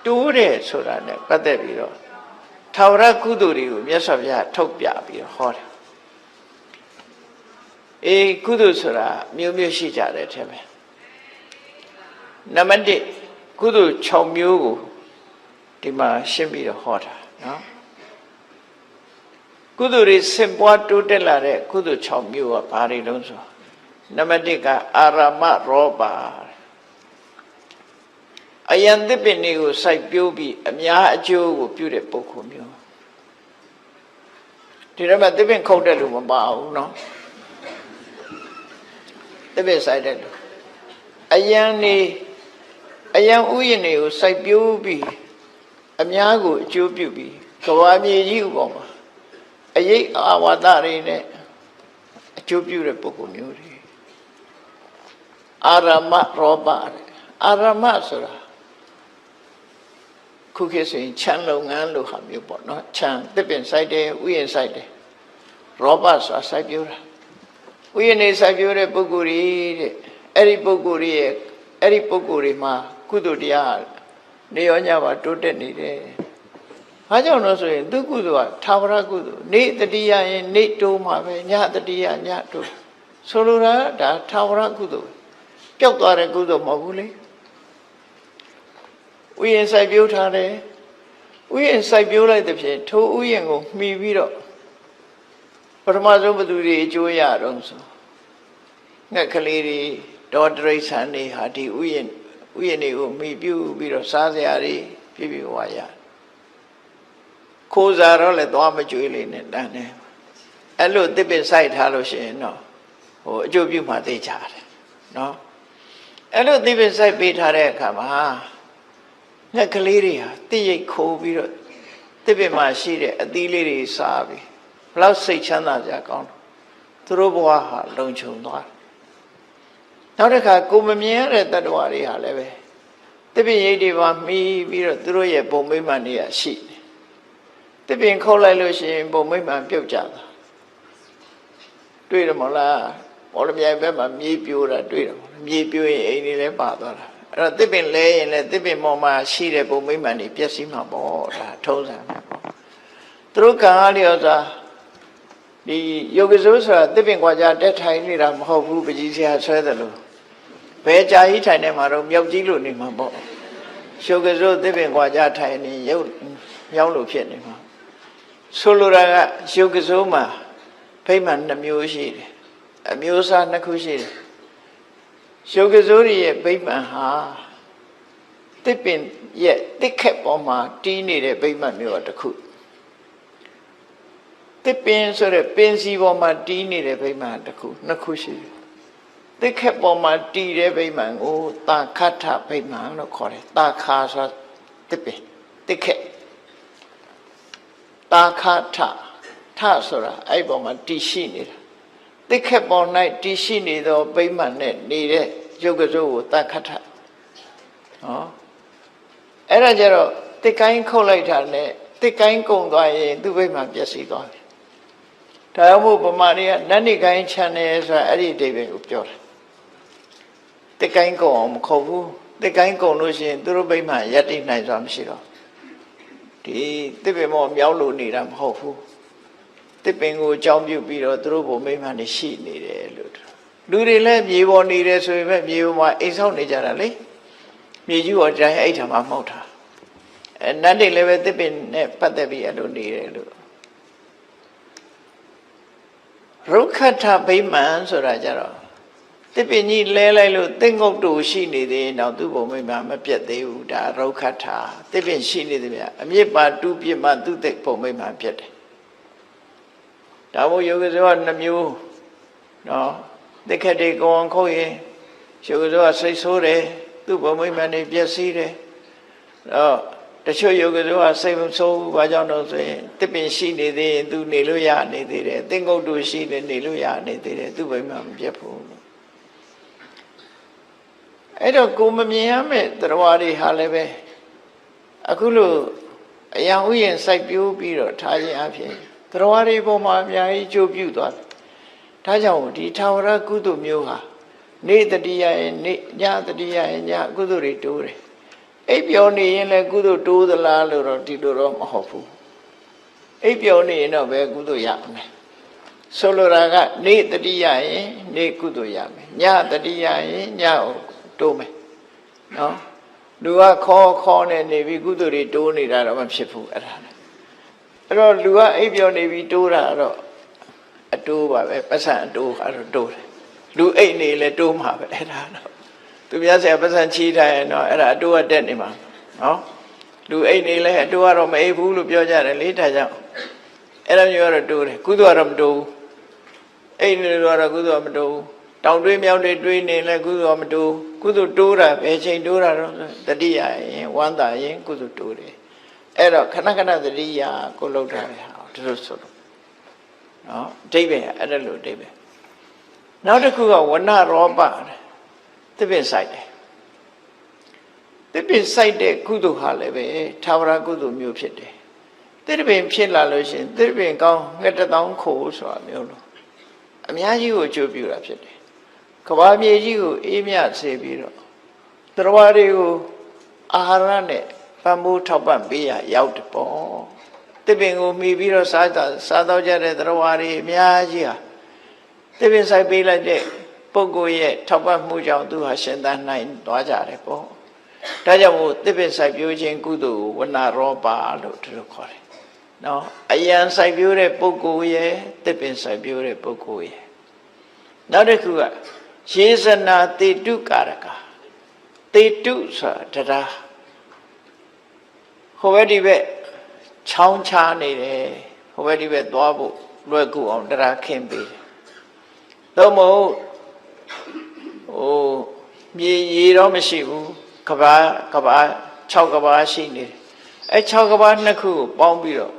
တိုးတယ်ဆိုတာနဲ့ပတ်သက်ပြီးတော့ထာဝရကုသိုလ်တွေကိုမြတ်စွာဘုရားထုတ်ပြပြီးတော့ဟောတယ် ကုသိုလ်ဆိုတာမျိုးမျိုးရှိကြတယ်တဲ့ပဲနံပါတ်1ကုသိုလ်6မျိုးကိုဒီမှာရှင်းပြီးတော့ဟောတာနော်ကုသိုလ်တွေဆင့်ပွားတိုးတက်လာတဲ့ကုသိုလ်6မျိုးကဘာတွေလုံးဆိုနံပါတ်1ကအာရမရောပါအယံသစ်ပင်တွေကိုစိုက်ပျိုးပြီးအများအကျိုးကိုပြုတဲ့ပုဂ္ဂိုလ်မျိုးဒီတော့မှသစ်ပင်ခုတ်တဲ့လူမပါဘူးနော်သစ်ပင်စိုက်တဲ့လူအယံဥယျာဉ်တွေကိုစိုက်ပျိုးပြီးအများကိုအကျိုးပြုပြီးကဘာမြေကြီးဥပေါ်မှာအရေးအာဝါဒတွေနဲ့အကျိုးပြုတဲ့ပုဂ္ဂိုလ်မျိုးတွေအာရမရောပအာရမဆိုတာခုခေတ်ဆိုရင်ခြံလုပ်ငန်းလို့ဟာမျိုးပေါ့နော်ခြံသစ်ပင်စိုက်တယ်ဥယျာဉ်စိုက်တယ်ရောပဆိုတာစိုက်ပျိုးတာဥယျာဉ်နေစိုက်ပျိုးတဲ့ပုဂ္ဂိုလ်တွေတဲ့အဲ့ဒီပုဂ္ဂိုလ်တွေမှာကုသိုလ်တရားနေရောညပါတိုးတက်နေတယ်။ဘာကြောင့်လို့ဆိုရင်သူကုသိုလ်ကသာဝရကုသိုလ်နေတတိယရင်နေတိုးမှာပဲညတတိယညတိုးဆိုလိုတာဒါသာဝရကုသိုလ်ပျောက်သွားတဲ့ကုသိုလ်မဟုတ်ဘူးလေ။ဥယျာဉ်စိုက်ပျိုးထားတယ်။ဥယျာဉ်စိုက်ပျိုးလိုက်တဲ့ဖြင့်ထိုဥယျာဉ်ကိုမှီပြီးတော့ပထမဆုံးဘသူတွေအကျိုးရတော့ဆိုငှက်ကလေးတွေဒေါ်တရိษံတွေဟာဒီဥယျာဉ်တွေကိုမှီပြုပြီးတော့စားစရာတွေပြည့်ပြည့်ဝရခိုးစားတော့လည်းသွားမကြွေးလေးနဲ့တန်းတယ်အဲ့လိုတစ်ပင်စိုက်ထားလို့ရှိရင်တော့အကျိုးပြုမှသိကြတယ်နော်အဲ့လိုတစ်ပင်စိုက်ပေးထားတဲ့အခါမှာငှက်ကလေးတွေဟာတိရိတ်ခိုးပြီးတော့တစ်ပင်မှာရှိတဲ့အသီးလေးတွေစားပြီးဘလောက်စိတ်ချမ်းသာကြကောင်းတော့သူတို့ဘဝဟာလုံခြုံသွားတယ်နောက်တစ်ခါကိုမမြင်ရတဲ့တ attva တွေဟာလည်းပဲတပည့်ရိတ်တွေပါမှီပြီးတော့သူတို့ရဲ့ပုံမိမ့်မှန်တွေကရှိတယ်တပည့်ခုတ်လိုက်လို့ရှိရင်ပုံမိမ့်မှန်ပြုတ်ကြတာတွေ့တယ်မလားဘောလမြိုင်ဘက်မှာမြေပြိုးတာတွေ့တယ်မလားမြေပြိုးရင်အိမ်တွေလည်းပါသွားတာအဲ့တော့တပည့်လဲရင်လည်းတပည့်ပေါ်မှာရှိတဲ့ပုံမိမ့်မှန်တွေပျက်စီးမှာပေါ့ဒါထုံးစံပဲပေါ့သူတို့ကံအားလျော်စွာဒီယောဂဇုဆိုတာတပည့်ကွာကြတက်ထိုင်နေတာမဟုတ်ဘူးပကြီးဆရာဆွဲတယ်လို့ဘယ်ကြာကြီးထိုင်နေမှာတော့မြောက်ကြီးလို့နေမှာပေါ့ရှုပ်ကစိုးသစ်ပင်ကွာကြထိုင်နေရုပ်မြောင်းလို့ဖြစ်နေမှာဆိုလိုတာကရှုပ်ကစိုးမှာဖိမှန်2မျိုးရှိတယ်အမျိုးအစား2ခုရှိတယ်ရှုပ်ကစိုးရဲ့ဖိမှန်ဟာသစ်ပင်ရဲ့တစ်ခက်ပေါ်မှာတီးနေတဲ့ဖိမှန်မျိုးတစ်ခုသစ်ပင်ဆိုတဲ့ပင်စီပေါ်မှာတီးနေတဲ့ဖိမှန်တစ်ခု2ခုရှိတယ်တစ်ခက်ပေါ်မှာတည်တဲ့ဗိမာန်ကိုတာခထဗိမာန်လို့ခေါ်တယ်တာခါဆိုတစ်ပင်တစ်ခက်တာခထထဆိုတာအဲ့ပေါ်မှာတည်ရှိနေတာတစ်ခက်ပေါ်၌တည်ရှိနေသောဗိမာန်နဲ့နေတဲ့ရုပ်ကစိုးကိုတာခထဟောအဲ့ဒါကြတော့တစ်ကိုင်းခုတ်လိုက်တာနဲ့တစ်ကိုင်းကုံသွားရင်သူ့ဗိမာန်ပျက်စီးသွားတယ်ဒါကြောင့်မို့ဗမာတွေကနတ်နိကိုင်းချန်တယ်ဆိုတာအဲ့ဒီအဓိပ္ပာယ်ကိုပြောတယ်တစ်ကိုင်းကုံအောင်မခုတ်ဘူးတစ်ကိုင်းကုံလို့ရှိရင်သူတို့ဗိမာန်ရပ်တည်နိုင်စွာမရှိတော့ဒီတစ်ပင်မောမြောက်လို့နေတာမဟုတ်ဘူးတစ်ပင်ကိုအကြောင်းပြုပြီးတော့သူတို့ဘုံဗိမာန်တွေရှိနေတယ်လို့လူတွေလည်းမြေပေါ်နေတယ်ဆိုရင်ပဲမြေပေါ်မှာအိမ်ဆောက်နေကြတာလေမြေကြီးပေါ်တိုင်းအဲ့ထမှာမဟုတ်တာနတ်တွေလည်းပဲတစ်ပင်နဲ့ပတ်သက်ပြီးအဲ့လိုနေတယ်လို့ရုက္ခထဗိမာန်ဆိုတာကြတော့တစ်ပင်ကြီးလဲလိုက်လို့သင်္ကုတ်တူရှိနေသေးတော့သူ့ဘုံမိမမပြတ်သေးဘူးဒါရုက္ခထတစ်ပင်ရှိနေသေးဗျအမြစ်ပါတူပြစ်မှသူ့သိဘုံမိမပြတ်တယ်ဒါမို့ယောဂဇော2မျိုးနော်တစ်ခက်တွေကောင်းခုတ်ရင်ယောဂဇောစိတ်ဆိုးတယ်သူ့ဘုံမိမနေပြည့်စည်တယ်တော့တချို့ယောဂဇောစိတ်မဆိုးဘူးဘာကြောင့်တော့ဆိုရင်တစ်ပင်ရှိနေသေးရင်သူနေလို့ရနေသေးတယ်သင်္ကုတ်တူရှိနေလို့ရနေသေးတယ်သူ့ဘုံမိမမပြတ်ဘူးအဲ့တော့ကိုမမြင်ရမယ့်တရားတွေဟာလည်းပဲအခုလိုအယံဥယျာဉ်စိုက်ပျိုးပြီးတော့ထားခြင်းအဖြစ်တရားတွေပေါ်မှာအများကြီးကျိုးပြုသွားတယ်။ဒါကြောင့်ဒီထာဝရကုသိုလ်မျိုးဟာနေတတိယရဲ့နေညတတိယရဲ့ညကုသိုလ်တွေတိုးတယ်။အိပ်ပျော်နေရင်လည်းကုသိုလ်တိုးသလားလို့တော့ဒီလိုတော့မဟုတ်ဘူး။အိပ်ပျော်နေရင်တော့ပဲကုသိုလ်ရမယ်။ ဆိုလိုတာကနေတတိယရင်နေကုသိုလ်ရမယ်ညတတိယရင်ညကိုတိုးမယ်နော်လူကခေါ်နေနေပြီကုသိုလ်တွေတိုးနေတာတော့မဖြစ်ဘူးအဲ့တော့လူကအိပ်ပျော်နေပြီတိုးတာတော့အတိုးပါပဲပတ်စံအတိုးကတော့တိုးတယ်လူအိပ်နေလဲတိုးမှာပဲအဲ့ဒါတော့သူများဆရာပတ်စံချီးထားရင်တော့အဲ့ဒါအတိုးကတက်နေမှာနော်လူအိပ်နေလဲအတိုးကတော့မအိပ်ဘူးလို့ပြောကြတယ်လေဒါကြောင့်အဲ့လိုမျိုးကတော့တိုးတယ်ကုသိုလ်ကတော့မတိုးဘူးအိပ်နေလို့ကတော့ကုသိုလ်ကမတိုးဘူးတောင်တွေးမြောက်တွေးနေလဲကုသိုလ်ကမတိုးကုသိုလ်တိုးတာဘယ်ချိန်တိုးတာတော့တတိယရင်ဝမ်းသာရင်ကုသိုလ်တိုးတယ်အဲ့တော့ခဏခဏတတိယကိုလောက်တာလေဟာဒီလိုဆိုတော့နော်အဓိပ္ပာယ်အဲ့ဒါလိုအဓိပ္ပာယ်နောက်တစ်ခုကဝဏရောပသစ်ပင်ဆိုင်တယ်သစ်ပင်ဆိုင်တဲ့ကုသိုလ်ဟာလည်းပဲသာဝရကုသိုလ်မျိုးဖြစ်တယ်သစ်ပင်ဖြစ်လာလို့ရှိရင်သစ်ပင်ကောင်းငှက်တစ်တောင်းခိုးဆိုတာမျိုးလို့အများကြီးကိုအကျိုးပြုတာဖြစ်တယ်ကဘာမြေကြီးကိုအေးမြစေပြီးတော့တရားတွေကိုအာဟာရနဲ့ပံ့ပိုးထောက်ပံ့ပေးရရောက်တယ်ပေါ့သစ်ပင်ကိုမှီပြီးတော့စားတော့ကြတဲ့တရားတွေအများကြီးဟာသစ်ပင်ဆိုင်ပေးလိုက်တဲ့ပုဂ္ဂိုလ်ရဲ့ထောက်ပံ့မှုကြောင့်သူဟာရှင်သန်နိုင်သွားကြတယ်ပေါ့ဒါကြောင့်မို့သစ်ပင်ဆိုင်ပြိုးခြင်းကုသိုလ်ဝဏရောပါလို့ဒီလိုခေါ်တယ်နော်အယံဆိုင်ပြိုးတဲ့ပုဂ္ဂိုလ်ရဲ့သစ်ပင်ဆိုင်ပြိုးတဲ့ပုဂ္ဂိုလ်ရဲ့နောက်တစ်ခုကယေဇနာတေတုကာရကတေတုဆိုတာတရားဟိုဘက်ဒီဘက်ချောင်းချနေတယ်ဟိုဘက်ဒီဘက်သွားဖို့လွယ်ကူအောင်တရားခင်းပေးတယ်သို့မဟုတ်မြေရေတော့မရှိဘူးကဘာ6ကဘာရှိနေတယ်အဲ6ကဘာနှစ်ခုကိုပေါင်းပြီးတော့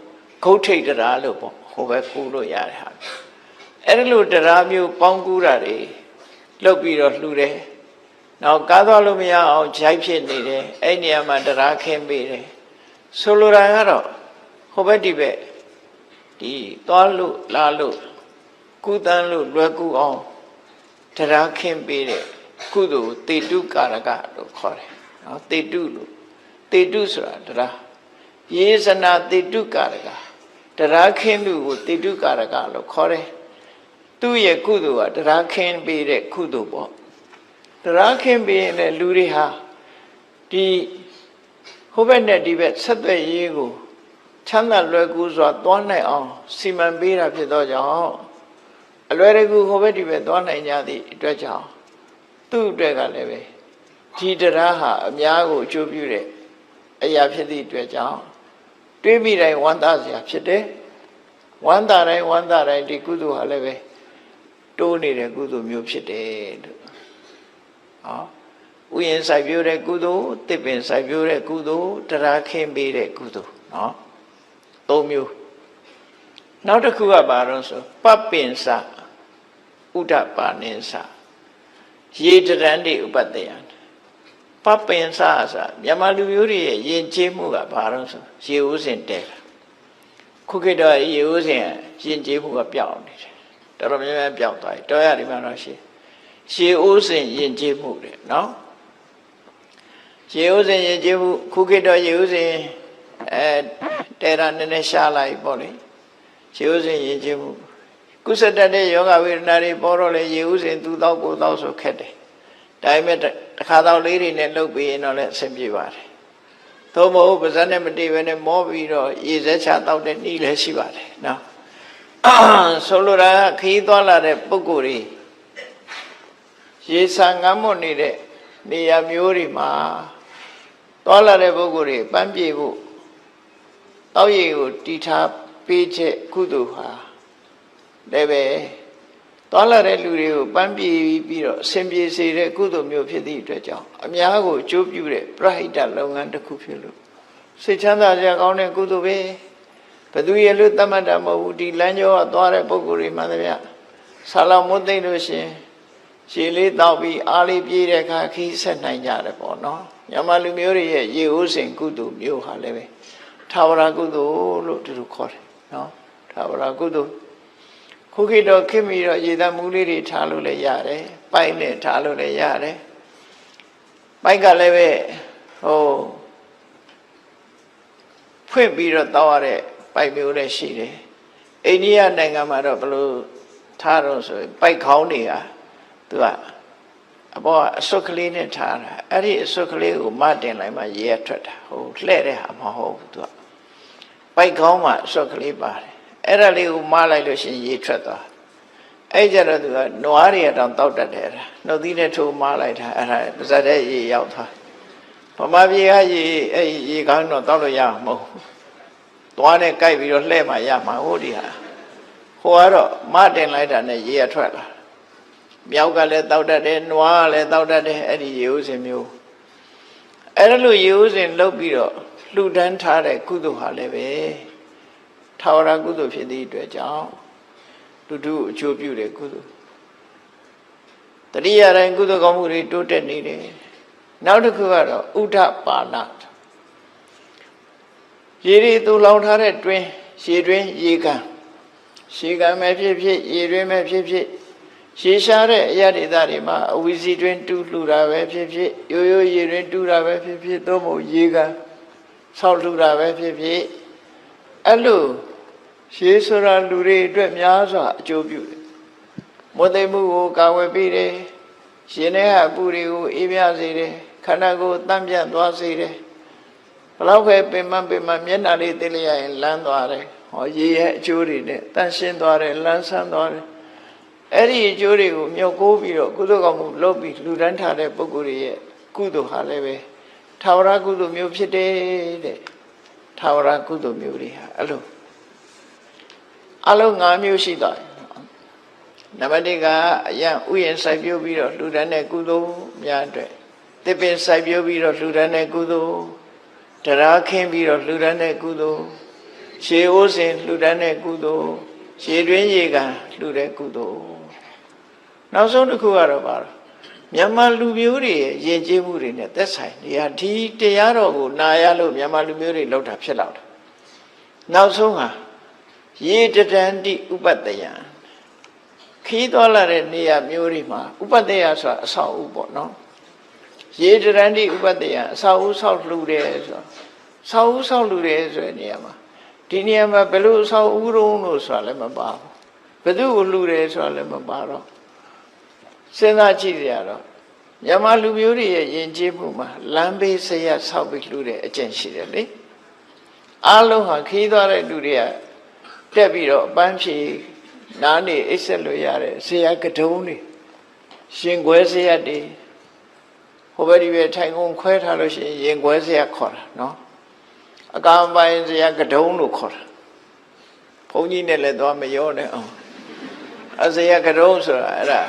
ဂုတ်ထိတ်တရားလို့ပေါ့ဟိုဘက်ကူလို့ရတယ်ဟာအဲ့ဒါလို့တရားမျိုးပေါင်းကူးတာတွေလုပ်ပြီးတော့လှူတယ်နောက်ကားသွားလို့မရအောင်ဂျိုက်ဖြစ်နေတယ်အဲ့နေရာမှာတရားခင်းပေးတယ်ဆိုလိုတာကတော့ဟိုဘက်ဒီဘက်ဒီသွားလို့လာလို့ကုသန်းလို့လွယ်ကူအောင်တရားခင်းပေးတဲ့ကုသိုလ်တေတုကာရကလို့ခေါ်တယ်နော်တေတုလို့တေတုဆိုတာတရားယေဇနာတေတုကာရကတရားခင်းမှုကိုတေတုကာရကလို့ခေါ်တယ်သူ့ရဲ့ကုသိုလ်ကတရားခင်းပေးတဲ့ကုသိုလ်ပေါ့တရားခင်းပေးရင်လည်းလူတွေဟာဒီဟိုဘက်နဲ့ဒီဘက်ဆက်သွယ်ရေးကိုချမ်းသာလွယ်ကူစွာသွားနိုင်အောင်စီမံပေးတာဖြစ်သောကြောင့်အလွယ်တကူဟိုဘက်ဒီဘက်သွားနိုင်ကြသည့်အတွက်ကြောင့်သူ့အတွက်ကလည်းပဲဒီတရားဟာအများကိုအကျိုးပြုတဲ့အရာဖြစ်သည့်အတွက်ကြောင့်တွေးမိတိုင်းဝမ်းသာစရာဖြစ်တယ်ဝမ်းသာတိုင်းဒီကုသိုလ်ဟာလည်းပဲတိုးနေတဲ့ကုသိုလ်မျိုးဖြစ်တယ်လို့ဥယျာဉ်စိုက်ပျိုးတဲ့ကုသိုလ်သစ်ပင်စိုက်ပျိုးတဲ့ကုသိုလ်တရားခင်းပေးတဲ့ကုသိုလ်နော်၃မျိုးနောက်တစ်ခုကဘာလို့ဆိုပပင်စဥဒ္ဒပါနိစရေတရန်တိဥပတ္တယံပပင်စဆိုတာမြန်မာလူမျိုးတွေရဲ့ယဉ်ကျေးမှုကဘာလို့ဆိုရေဦးစင်တဲတာခုခေတ်တော့ရေဦးစင်ယဉ်ကျေးမှုကပျောက်နေတယ်တော်တော်များများပျောက်သွားပြီတော်ရဒီမှာတော့ရေဦးစင်ယဉ်ကျေးမှုတဲ့နော်ရေဦးစင်ယဉ်ကျေးမှုခုခေတ်တော့ရေဦးစင်တဲတာနည်းနည်းရှားလိုက်ပေါ့လေရေဦးစင်ယဉ်ကျေးမှုကုသတတ်တဲ့ယောဂဝေဒနာတွေပေါ်တော့လေရေဦးစင်သူတော့ကိုတော့ဆိုခက်တယ်ဒါပေမဲ့တစ်ခါတော့လေးတွေနဲ့လှုပ်ပြီးရင်တော့လည်းအဆင်ပြေပါတယ်သို့မဟုတ်ပါးစပ်နဲ့မတည်ဘဲနဲ့မောပြီးတော့ရေစက်ချတောက်တဲ့နှီးလည်းရှိပါတယ်နော်ဆိုလိုတာခီးသွားလာတဲ့ပုဂ္ဂိုလ်တွေရေဆာငမ်းမွတ်နေတဲ့နေရာမျိုးတွေမှာသွားလာတဲ့ပုဂ္ဂိုလ်တွေပန်းပြေဖို့တောက်ရည်ကိုတီထားပေးချက်ကုသိုလ်ဟာလည်းပဲသွားလာတဲ့လူတွေကိုပန်းပြေပြီးတော့အစဉ်ပြေစေတဲ့ကုသိုလ်မျိုးဖြစ်သည့်အတွက်ကြောင့်အများကိုအကျိုးပြုတဲ့ပရိဟိတလုပ်ငန်းတစ်ခုဖြစ်လို့စိတ်ချမ်းသာစရာကောင်းတဲ့ကုသိုလ်ပဲဘယ်သူရဲ့လို့သတ်မှတ်တာမဟုတ်ဘူးဒီလမ်းကျောကသွားတဲ့ပုဂ္ဂိုလ်တွေမှန်တယ်ဗျဆာလောင်မွတ်သိမ့်လို့ရှင်ရေလေးတောက်ပြီးအားလေးပြေးတဲ့အခါခီးဆက်နိုင်ကြတယ်ပေါ့နော်မြန်မာလူမျိုးတွေရဲ့ရေဦးစဉ်ကုသိုလ်မျိုးဟာလည်းပဲထာဝရကုသိုလ်လို့သူတို့ခေါ်တယ်နော်ထာဝရကုသိုလ်ခုခေတ်တော့ခင်ပြီးတော့ရေသားမူးလေးတွေထားလို့လည်းရတယ်ပိုက်နဲ့ထားလို့လည်းရတယ်ပိုက်ကလည်းပဲဖွင့်ပြီးတော့တောက်ရတဲ့ပိုက်မျိုးလည်းရှိတယ်အိန္ဒိယနိုင်ငံမှာတော့ဘယ်လို ထားတော့ဆိုပိုက်ခေါင်းတွေကသူကအပေါ်ကအစွတ်ကလေးနဲ့ထားတာအဲ့ဒီအစွတ်ကလေးကိုမတင်လိုက်မှရေထွက်တာဟိုလှဲ့တဲ့ဟာမဟုတ်ဘူးသူကပိုက်ခေါင်းမှာအစွတ်ကလေးပါတယ်အဲ့ဒါလေးကိုမလိုက်လို့ရှိရင်ရေထွက်သွားအဲ့ကြတော့သူကနွားတွေတောင်တောက်တတ်တယ်အဲ့ဒါနှုတ်သီးနဲ့ထိုးမလိုက်တာအဲ့ဒါပါဇက်တဲ့ရေရောက်သွားဗမာပြည်ကရေအဲ့ရေကောင်းတော့တောက်လို့ရမှာမဟုတ်ဘူးသွားနဲ့ကြိုက်ပြီးတော့လှဲ့မှရမှာဟုတ်ဒီဟာဟိုကတော့မတင်လိုက်တာနဲ့ရေရထွက်လာမြောက်ကလည်းတောက်တတ်တယ်နွားကလည်းတောက်တတ်တယ်အဲ့ဒီရေဥစဉ်မျိုးအဲ့ဒါလိုရေဥစဉ်လုပ်ပြီးတော့လှူဒန်းထားတဲ့ကုသိုလ်ဟာလည်းပဲထာဝရကုသိုလ်ဖြစ်သည့်အတွက်ကြောင့်လူတို့အကျိုးပြုတဲ့ကုသိုလ်တတိယတိုင်းကုသိုလ်ကောင်းမှုတွေတိုးတက်နေတယ်နောက်တစ်ခုကတော့ဥဒ္ဓပါဏရေတွေတူလောင်ထားတဲ့တွင်းရေတွင်းရေကန်ရေကန်ပဲဖြစ်ဖြစ်ရေတွင်းပဲဖြစ်ဖြစ်ရေရှားတဲ့အရာဒေသတွေမှာအဝီစီတွင်းတူးလှူတာပဲဖြစ်ဖြစ်ရိုးရိုးရေတွင်းတူးတာပဲဖြစ်ဖြစ်သို့မဟုတ်ရေကန်ဆောက်လှူတာပဲဖြစ်ဖြစ်အဲ့လိုရေဆိုတာလူတွေအတွက်များစွာအကျိုးပြုတယ်မွတ်သိမှုကိုကာဝယ်ပေးတယ်ရှင်ထဲကအပူတွေကိုအေးမြစေတယ်ခန္ဓာကိုယ်တန့်ပြတ်သွားစေတယ်ဘလောက်ပဲပင်မမျက်နှာလေးသိလိုက်ရရင်လန်းသွားတယ်ဟောရေရဲ့အကျိုးတွေနဲ့တန့်ရှင်းသွားတယ်လန်းဆန်းသွားတယ်အဲ့ဒီအကျိုးတွေကိုမြုပ်ကိုးပြီးတော့ကုသိုလ်ကောင်းမှုလုပ်ပြီးလှူဒန်းထားတဲ့ပုဂ္ဂိုလ်တွေရဲ့ကုသိုလ်ဟာလည်းပဲထာဝရကုသိုလ်မျိုးဖြစ်တယ်တဲ့ထာဝရကုသိုလ်မျိုးတွေဟာအဲ့လိုအလုံး5မျိုးရှိသွားတယ်နံပါတ်1ကအယံဥယျာဉ်စိုက်ပျိုးပြီးတော့လှူဒန်းတဲ့ကုသိုလ်များအတွက်သစ်ပင်စိုက်ပျိုးပြီးတော့လှူဒန်းတဲ့ကုသိုလ်တရားခင်းပြီးတော့လှူဒန်းတဲ့ကုသိုလ်ရှေးအိုးစဉ်လှူဒန်းတဲ့ကုသိုလ်ရှေးတွင်းရေကန်လှူတဲ့ကုသိုလ်နောက်ဆုံးတစ်ခုကတော့ပါတော့မြန်မာလူမျိုးတွေရဲ့ယဉ်ကျေးမှုတွေနဲ့သက်ဆိုင်နေရဒီတရားတော်ကိုနာရလို့မြန်မာလူမျိုးတွေလောက်တာဖြစ်လောက်တာနောက်ဆုံးဟာရေတတန္တိဥပတ္တယံခီးသွားလာတဲ့နေရာမျိုးတွေမှာဥပတ္တယဆိုတာအဆောက်အဦပေါ့နော်ရေတတန္တိဥပတ္တယံအဆောက်အဦဆောက်လှူတယ်ဆိုတာဆောက်အဦဆောက်လှူတယ်ဆိုတဲ့နေရာမှာဒီနေရာမှာဘယ်လိုအဆောက်အဦတုံးလို့ဆိုတာလည်းမပါဘူးဘယ်သူကိုလှူတယ်ဆိုတာလည်းမပါတော့စဉ်းစားကြည့်ရတော့မြန်မာလူမျိုးတွေရဲ့ယဉ်ကျေးမှုမှာလမ်းဘေးဆရာဆောက်ပြီးလှူတဲ့အကျင့်ရှိတယ်လေအားလုံးဟာခီးသွားတဲ့လူတွေကတက်ပြီးတော့အပန်းဖြေနားနေအိပ်ဆက်လို့ရတယ်ဆရာကတုံးတွေရှင်ခွဲဆရာတွေဟိုဘက်ဒီဘက်ထိုင်ကုန်ခွဲထားလို့ရှိရင်ရင်ခွဲဆရာခေါ်တာနော်အကောင်ပိုင်းဆရာကတုံးလို့ခေါ်တာဘုန်းကြီးနဲ့လည်းသွားမရောနဲ့အောင်အဆရာကတုံးဆိုတာအဲ့ဒါ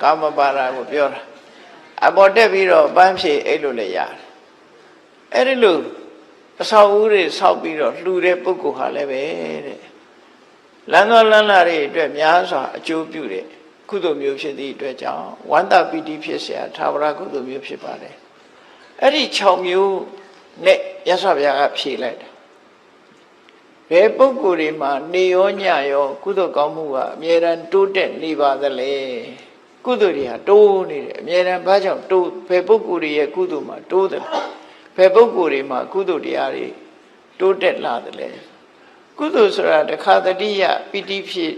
ကာမပါဒကိုပြောတာအပေါ်တက်ပြီးတော့ပန်းဖြေအိတ်လို့လည်းရတယ်အဲ့ဒီလိုအဆောက်အဦတွေဆောက်ပြီးတော့လှူတဲ့ပုဂ္ဂိုလ်ဟာလည်းပဲတဲ့လမ်းတော်လမ်းလာတွေအတွက်များစွာအကျိုးပြုတဲ့ကုသိုလ်မျိုးဖြစ်သည့်အတွက်ကြောင့်ဝန္တပီတိဖြစ်เสียထာဝရကုသိုလ်မျိုးဖြစ်ပါတယ်အဲ့ဒီ6မျိုးနဲ့ရသော်ဘုရားကဖြေလိုက်တာဘယ်ပုဂ္ဂိုလ်တွေမှာနေရောညရောကုသိုလ်ကောင်းမှုကအမြဲတမ်းတိုးတက်နေပါသလဲကုသိုလ်တွေဟာတိုးနေတယ်အမြဲတမ်းဘာကြောင့်တိုးဘယ်ပုဂ္ဂိုလ်တွေရဲ့ကုသိုလ်မှာတိုးတယ်ဘယ်ပုဂ္ဂိုလ်တွေမှာကုသိုလ်တရားတွေတိုးတက်လာတယ်လဲကုသိုလ်ဆိုတာတခါတတိယပီတိဖြစ်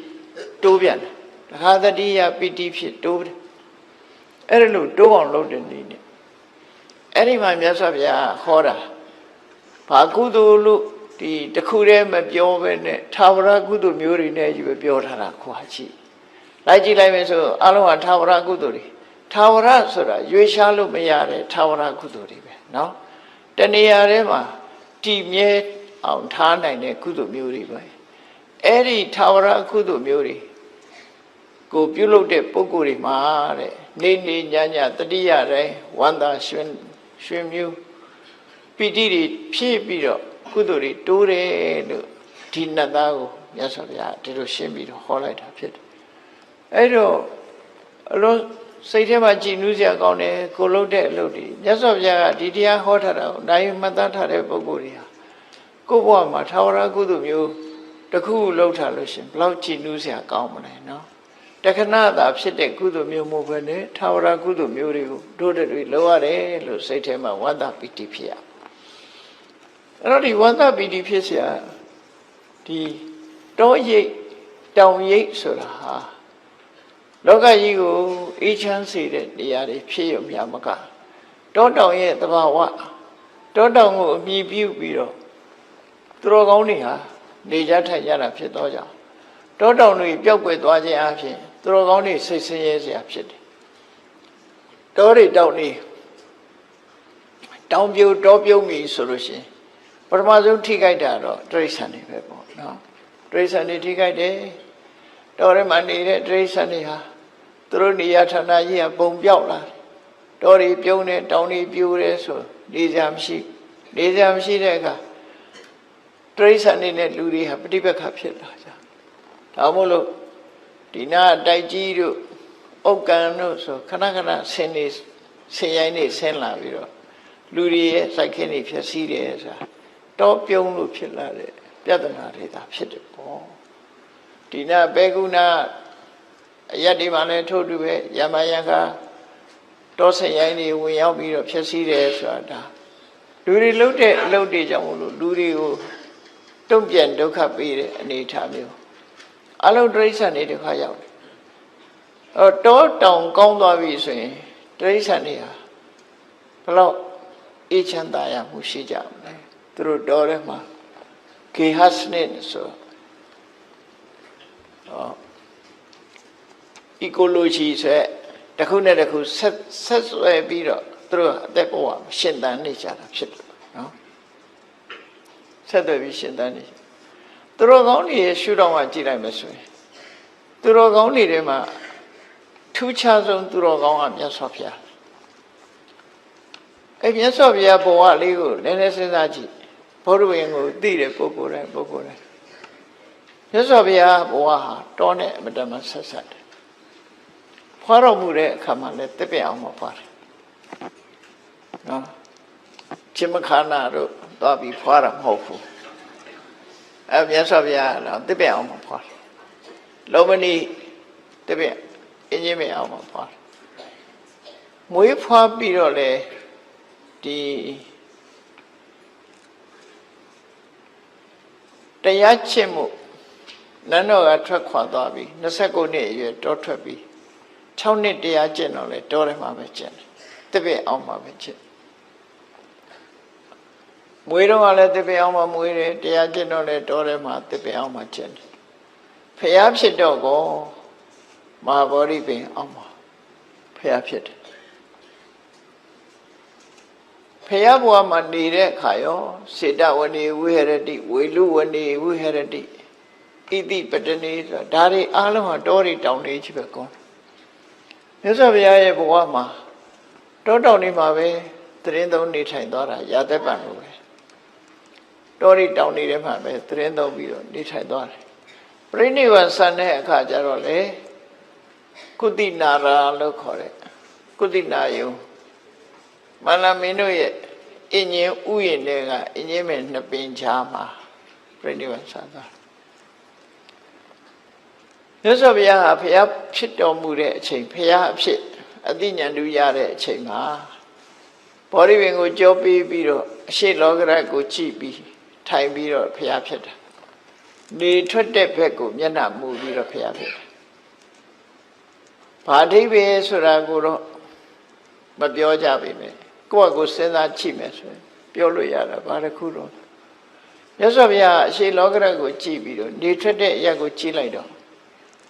တိုးပြန်တယ်တခါတတိယပီတိဖြစ်တိုးတယ်အဲ့ဒါလို့တိုးအောင်လုပ်တဲ့နည်းနဲ့အဲ့ဒီမှာမြတ်စွာဘုရားဟောတာဘာကုသိုလ်လို့ဒီတခုတည်းမပြောဘဲနဲ့ထာဝရကုသိုလ်မျိုးတွေနဲ့ကြီးပဲပြောထားတာခွာကြည့်လိုက်ကြည့်လိုက်မယ်ဆိုအလုံးဟာထာဝရကုသိုလ်တွေထာဝရဆိုတာရွေးရှားလို့မရတဲ့ထာဝရကုသိုလ်တွေပဲเนาะတဏှာထဲမှာတည်မြဲအောင်ထားနိုင်တဲ့ကုသိုလ်မျိုးတွေပဲအဲ့ဒီထာဝရကုသိုလ်မျိုးတွေကိုပြုလုပ်တဲ့ပုဂ္ဂိုလ်တွေမှာတဲ့နေနေညညတတိယတိုင်းဝန္တာရွှင်မျိုးပီတိတွေဖြည့်ပြီးတော့ကုသိုလ်တွေတိုးတယ်လို့ဒီနတ်သားကိုမြတ်စွာဘုရားဒီလိုရှင်းပြီးတော့ဟောလိုက်တာဖြစ်တယ်အဲ့တော့အလုံးစိတ်ထဲမှာကြည်နူးစရာကောင်းတယ်ကိုလုပ်တဲ့အလုပ်တွေမြတ်စွာဘုရားကဒီတရားဟောထားတာကိုနိုင်မှတ်သားထားတဲ့ပုဂ္ဂိုလ်တွေဟာကိုယ့်ဘဝမှာထာဝရကုသိုလ်မျိုးတစ်ခုလုပ်ထားလို့ရှင်ဘလောက်ကြည်နူးစရာကောင်းမလဲနော်တခဏသာဖြစ်တဲ့ကုသိုလ်မျိုးမဟုတ်ဘဲနဲ့ထာဝရကုသိုလ်မျိုးတွေကိုတို့တွေလုပ်ရတယ်လို့စိတ်ထဲမှာဝန္တာပီတိဖြစ်ရအဲ့တော့ဒီဝန္တာပီတိဖြစ်เสียဒီတောရိပ်တောင်ရိပ်ဆိုတာဟာ လောကကြီးကိုအေးချမ်းစေတဲ့နေရာတွေဖြစ်ရမြမကတောတောင်ရဲ့သဘာဝတောတောင်ကိုအမြည်ပြုပြီးတော့သူတော်ကောင်းတွေဟာနေကြထိုင်ကြတာဖြစ်သောကြောင့်တောတောင်တွေပျောက်ကွယ်သွားခြင်းအပြင်သူတော်ကောင်းတွေစိတ်ဆင်းရဲစရာဖြစ်တယ်တောတွေတောင်တွေတောင်ပြိုတောပြုံးပြီဆိုလို့ရှိရင်ပထမဆုံးထိခိုက်တာတော့တိရစ္ဆာန်တွေပဲပေါ့နော်တိရစ္ဆာန်တွေထိခိုက်တယ်တောထဲမှာနေတဲ့တိရစ္ဆာန်တွေဟာသူတို့နေရာဌာနကြီးကပုံပြောက်လာတောတွေပြုံးတယ်တောင်တွေပြိုတယ်ဆိုနေစရာမရှိတဲ့အခါတိရစ္ဆာန်တွေနဲ့လူတွေဟာပဋိပက္ခဖြစ်လာကြဒါမို့လို့ဒီနာတိုက်ကြီးတို့ဥက္ကံတို့ဆိုခဏခဏဆင်းရိုင်းနေဆင်းလာပြီးတော့လူတွေရဲ့စိုက်ခင်းတွေဖြစ်စည်းတယ်ဆိုတာတောပြုံးလို့ဖြစ်လာတဲ့ပြဿနာတွေသာဖြစ်တယ်ပေါ့ဒီနာဘေကုဏအရက်ဒီမှာလည်းထို့တူပဲယမယံကတောဆရိုင်းတွေဝင်ရောက်ပြီးတော့ဖြစ်စည်းတယ်ဆိုတာလူတွေလှုပ်တဲ့အလုပ်တွေကြောင့်မလို့လူတွေကိုတုံ့ပြန်ဒုက္ခပေးတဲ့အနေအထားမျိုးအလုံးတိရစ္ဆာန်တွေဒုက္ခရောက်တယ်တောတောင်ကောင်းသွားပြီဆိုရင်တိရစ္ဆာန်တွေဟာဘယ်တော့အေးချမ်းသာရမှုရှိကြမလဲသူတို့တောထဲမှာကေဟစနစ်ဆိုecology ဆိုတခုနဲ့တခုဆက်ဆွဲပြီးတော့သူတို့အသက်ဘဝရှင်သန်နေကြတာဖြစ်တယ်နော်ဆက်သွယ်ပြီးရှင်သန်နေသူတော်ကောင်းတွေရဲ့ရှုထောင့်ကကြည့်လိုက်မယ်ဆိုရင်သူတော်ကောင်းတွေထဲမှာထူးခြားဆုံးသူတော်ကောင်းကမြတ်စွာဘုရားအဲ့မြတ်စွာဘုရားဘဝလေးကိုနည်းနည်းစဉ်းစားကြည့်ဘုရားဝင်ကိုသိတဲ့ပုဂ္ဂိုလ်တိုင်းမြတ်စွာဘုရားဘဝဟာတောနဲ့အမတမဆက်ဆက်တယ်ဖွာတော်မူတဲ့အခါမှာလည်းတစ်ပြက်အောင်မဖွာတယ်နော်ချင်းမခါနာတို့သွားပြီးဖွာတာမဟုတ်ဘူးအဲ့မြတ်စွာဘုရားတော့တစ်ပြက်အောင်မဖွာတယ်လောမဏီတစ်ပြက်အင်းကြီးမအောင်မဖွာတယ်မွေးဖွာပြီးတော့လေဒီတရားချစ်မှုနန်းတော်ကထွက်ခွာသွားပြီ29နှစ်အရွယ်တောထွက်ပြီ6နှစ်တရားကျင့်တော့လေတောထဲမှာပဲကျင့်တယ်တပည့်အောင်မှာပဲကျင့်မွေးတော့ကလည်းတပည့်အောင်မှာမွေးတယ်တရားကျင့်တော့လေတောထဲမှာတပည့်အောင်မှာကျင့်တယ်ဖျားဖြစ်တော့ကောမဟာဗောဓိပင်အောင်မှာဖျားဖြစ်တယ်ဖျားဘဝမှာနေတဲ့အခါရောစေတဝနေဝိဟရတိဝေလူဝနေဝိဟရတိဣတိပတနေဆိုတာဒါတွေအားလုံးဟာတောတွေတောင်တွေကြီးပဲကောမြတ်စွာဘုရားရဲ့ဘဝမှာတောတောင်တွေမှာပဲသတင်းသုံးနေထိုင်သွားတာရာသက်ပံလို့ပဲတောတွေတောင်တွေထဲမှာပဲသတင်းသုံးပြီးတော့နေထိုင်သွားတယ်ပြိဋိဘံဆန်တဲ့အခါကျတော့လေကုသီနာရာလို့ခေါ်တဲ့ကုသီနာယုံမန္လမင်းတို့ရဲ့အင်းကြီးဥယျာဉ်တွေကအင်းကြီးမဲ့နှစ်ပင်ချာမှာပြိဋိဘံဆန်သွားမြတ်စွာဘုရားဟာဘုရားဖြစ်တော်မူတဲ့အချိန်ဘုရားအဖြစ်အသိဉာဏ်တူရတဲ့အချိန်မှာဘောဓိပင်ကိုကြောပေးပြီးတော့အရှိလောကရကိုကြည့်ပြီးထိုင်ပြီးတော့ဘုရားဖြစ်တာနေထွက်တဲ့ဘက်ကိုမျက်နှာမူပြီးတော့ဘုရားဖြစ်တာဘာအဓိပ္ပာယ်ဆိုတာကိုတော့မပြောကြပါနဲ့ကိုယ့်အကိုစဉ်းစားကြည့်မယ်ဆိုရင်ပြောလို့ရတာဘာတစ်ခုတော့မြတ်စွာဘုရားအရှိလောကရကိုကြည့်ပြီးတော့နေထွက်တဲ့အရာကိုကြည့်လိုက်တော့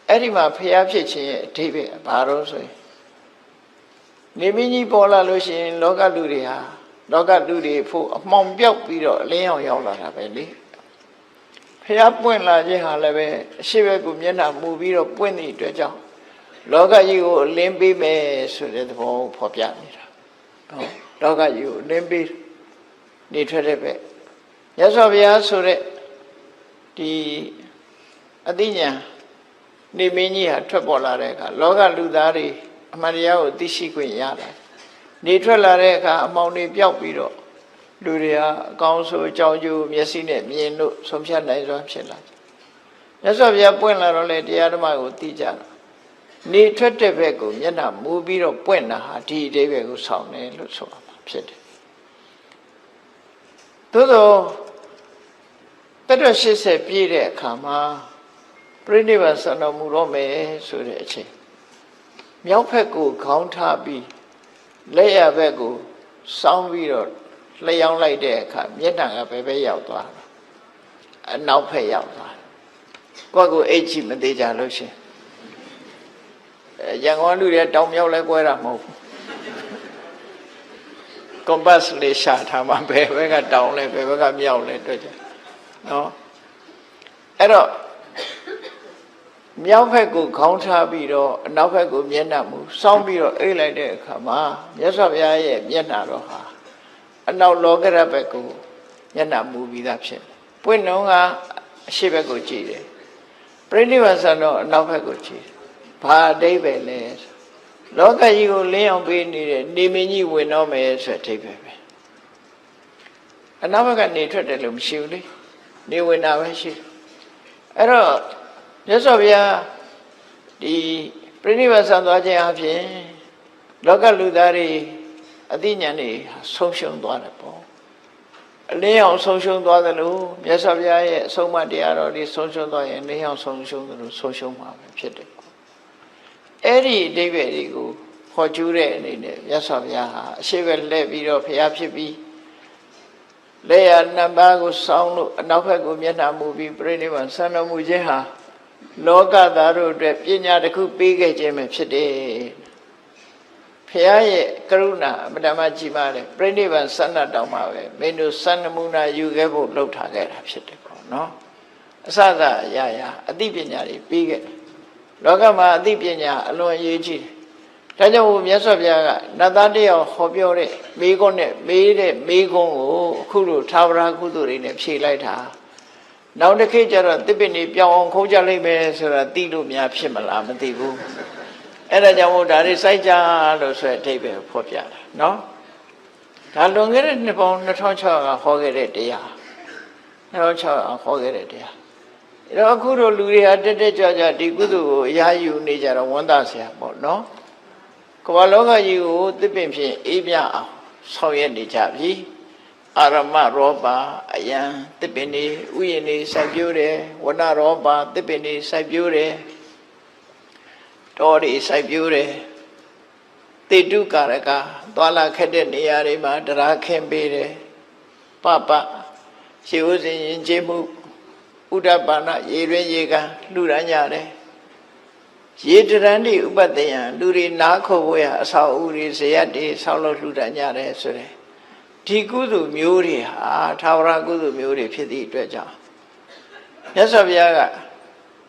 အဲ့ဒီမှာဖျားဖြစ်ခြင်းရဲ့အဓိပ္ပာယ်ဘာလို့ဆိုရင်နေမင်းကြီးပေါ်လာလို့ရှိရင်လောကလူတွေဟာလောကလူတွေဖို့အမှောင်ပြောက်ပြီးတော့အလင်းရောင်ရောက်လာတာပဲလေဖျားပွင့်လာခြင်းဟာလည်းပဲအရှိဘက်ကိုမျက်နှာမူပြီးတော့ပွင့်သည့်အတွက်ကြောင့်လောကကြီးကိုအလင်းပေးမယ်ဆိုတဲ့သဘောကိုဖော်ပြနေတာဟုတ်လောကကြီးကိုအလင်းပေးနေထွက်တဲ့ဘက်မြတ်စွာဘုရားဆိုတဲ့ဒီအသိဉာဏ်နေမင်းကြီးဟာထွက်ပေါ်လာတဲ့အခါလောကလူသားတွေအမှန်တရားကိုသိရှိခွင့်ရတာနေထွက်လာတဲ့အခါအမောင်တွေပျောက်ပြီးတော့လူတွေဟာအကောင်းဆိုအကြောင်းကျိုးမျက်စိနဲ့မြင်လို့ဆုံးဖြတ်နိုင်စွာဖြစ်လာတယ်မြတ်စွာဘုရားပွင့်လာတော့လေတရားဓမ္မကိုသိကြတာနေထွက်တဲ့ဘက်ကိုမျက်နှာမူပြီးတော့ပွင့်တာဟာဒီအဓိပ္ပာယ်ကိုဆောင်တယ်လို့ဆိုရမှာဖြစ်တယ်သို့သောတက်တော့80ပြည့်တဲ့အခါမှာပြိဋိဘံဆန္ဒမူတော့မယ်ဆိုတဲ့အချိန် မြောက်ဘက်ကိုခေါင်းထားပြီးလက်ရဘက်ကိုစောင်းပြီးတော့လျှောင်းလိုက်တဲ့အခါမျက်နှာကဘယ်ဘက်ရောက်သွားလဲအနောက်ဘက်ရောက်သွားကိုယ့်ကိုအိတ်ချမသေးကြလို့ရှင်ရန်ကုန်လူတွေတောင်မြောက်လဲကွဲတာမဟုတ်ဘူးကွန်ပတ်လေးရှာထားမှဘယ်ဘက်ကတောင်လဲဘယ်ဘက်ကမြောက်လဲတွေ့ကြနော်အဲ့တော့မြောက်ဘက်ကိုခေါင်းထားပြီးတော့အနောက်ဘက်ကိုမျက်နှာမူစောင်းပြီးတော့အိတ်လိုက်တဲ့အခါမှာမြတ်စွာဘုရားရဲ့မျက်နှာတော်ဟာအနောက်လောကရဘက်ကိုမျက်နှာမူပြီးသားဖြစ်ပွင့်လုံးကအရှေ့ဘက်ကိုကြည့်တယ်ပြိဋိဘဆန်တော့အနောက်ဘက်ကိုကြည့်တယ်ဘာအဓိပ္ပာယ်လဲလောကကြီးကိုလင်းအောင်ပေးနေတဲ့နေမင်းကြီးဝင်တော့မယ်ဆိုတဲ့အဓိပ္ပာယ်ပဲအနောက်ဘက်ကနေထွက်တယ်လို့မရှိဘူးလေနေဝင်တာပဲရှိတယ်အဲ့တော့မြတ်စွာဘုရားဒီပြိဋိဘဆန်သွားခြင်းအပြင်လောကလူသားတွေအသိဉာဏ်တွေဆုံးရှုံးသွားတယ်ပေါ့အလင်းအောင်ဆုံးရှုံးသွားသလိုမြတ်စွာဘုရားရဲ့အဆုံးအမတရားတော်တွေဆုံးရှုံးသွားရင်လင်းအောင်ဆုံးရှုံးသလိုဆုံးရှုံးမှာပဲဖြစ်တယ်အဲ့ဒီအဓိပ္ပာယ်တွေကိုခေါ်ကျူးတဲ့အနေနဲ့မြတ်စွာဘုရားဟာအရှိပဲလှည့်ပြီးတော့ဘုရားဖြစ်ပြီးလက်ရနှစ်ပါးကိုစောင်းလို့အနောက်ဘက်ကိုမျက်နှာမူပြီးပြိဋိဘဆန်တော်မူခြင်းဟာလောကသားတို့အတွက်ပညာတစ်ခုပေးခဲ့ခြင်းပဲဖြစ်တယ်ဘုရားရဲ့ကရုဏာအမှန်တမ်းကြီးမားတယ်ပြိဋိဘဆန်တော်တောင်မှာပဲမင်းတို့စံနမူနာယူခဲ့ဖို့လှုပ်ထားခဲ့တာဖြစ်တယ်ပေါ့နော်အစစအရာရာအသိပညာတွေပေးခဲ့တယ်လောကမှာအသိပညာအလွန်အရေးကြီးတယ်ဒါကြောင့်မြတ်စွာဘုရားကနတ်သားတယောက်ဟောပြောတဲ့မိကုန်းနဲ့မေးတဲ့မိကုန်းကိုအခုလိုသာဝရကုသိုလ်တွေနဲ့ဖြေလိုက်တာနောက်တစ်ခေတ်ကျတော့တစ်ပင်တွေပြောင်းအောင်ခုံးကြလိမ့်မယ်ဆိုတာသိလို့များဖြစ်မလားမသိဘူးအဲ့ဒါကြောင့်မို့ဒါတွေစိုက်ကြလို့ဆိုတဲ့အဓိပ္ပာယ်ဖော်ပြတာနော်ဒါလွန်ခဲ့တဲ့နှစ်ပေါင်း2600ကဟောခဲ့တဲ့တရား2600ဟောခဲ့တဲ့တရားအဲ့တော့အခုတို့လူတွေဟာတက်တက်ကြွကြွဒီကုသိုလ်ကိုအရာယူနေကြတော့ဝန်တာဆရာပေါ့နော်ကမ္ဘာလောကကြီးကိုတစ်ပင်ဖြင့်အေးမြအောင်ဆောင်ရွက်နေကြပြီအာရမရောပါအယံတစ်ပင်နေဥယျာဉ်နေစိုက်ပျိုးတယ်ဝဏရောပါတစ်ပင်နေစိုက်ပျိုးတယ်တောတွေစိုက်ပျိုးတယ်တေတုကာရကသွာလာခက်တဲ့နေရာတွေမှာတရားခင်းပေးတယ်ပပရှေးဥစဉ်ရင်ကျေးမှုဥဒ္ဒပါဏရေရင်းရေကလှူဒန်းကြတယ်ရေတရန်ဒီဥပတ္တယံလူတွေနားခိုဖို့ရအဆောက်အဦတွေဇယတ်တွေဆောက်လို့လှူဒန်းကြတယ်ဆိုတဲ့ဒီကုသိုလ်မျိုးတွေဟာသာဝရကုသိုလ်မျိုးတွေဖြစ်သည့်အတွက်ကြောင့်မြတ်စွာဘုရားက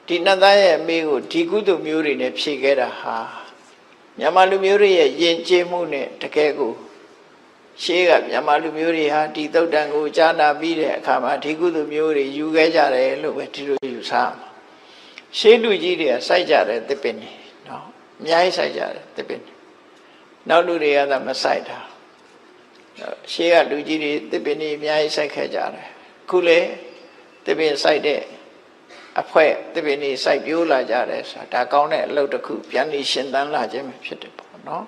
ဒီနတ်သားရဲ့အမေကိုဒီကုသိုလ်မျိုးတွေနဲ့ဖြည့်ခဲ့တာဟာမြန်မာလူမျိုးတွေရဲ့ယဉ်ကျေးမှုနဲ့တကယ်ကိုရှေးကမြန်မာလူမျိုးတွေဟာဒီသုတ်တန်ကိုကြားနာပြီးတဲ့အခါမှာဒီကုသိုလ်မျိုးတွေယူခဲ့ကြတယ်လို့ပဲဒီလိုယူဆမှာရှေးလူကြီးတွေကစိုက်ကြတယ်တစ်ပင်နေနော်အများကြီးစိုက်ကြတယ်တစ်ပင်နောက်လူတွေကသာမစိုက်တာရှေးကလူကြီးတွေတစ်ပင်နေအများကြီးစိုက်ခဲ့ကြတယ်ခုလေတစ်ပင်စိုက်တဲ့အဖွဲတစ်ပင်နေစိုက်ပြိုးလာကြတယ်ဆိုတာဒါကောင်းတဲ့အလုပ်တစ်ခုပြန်ပြီးရှင်သန်လာခြင်းပဲဖြစ်တယ်ပေါ့နော်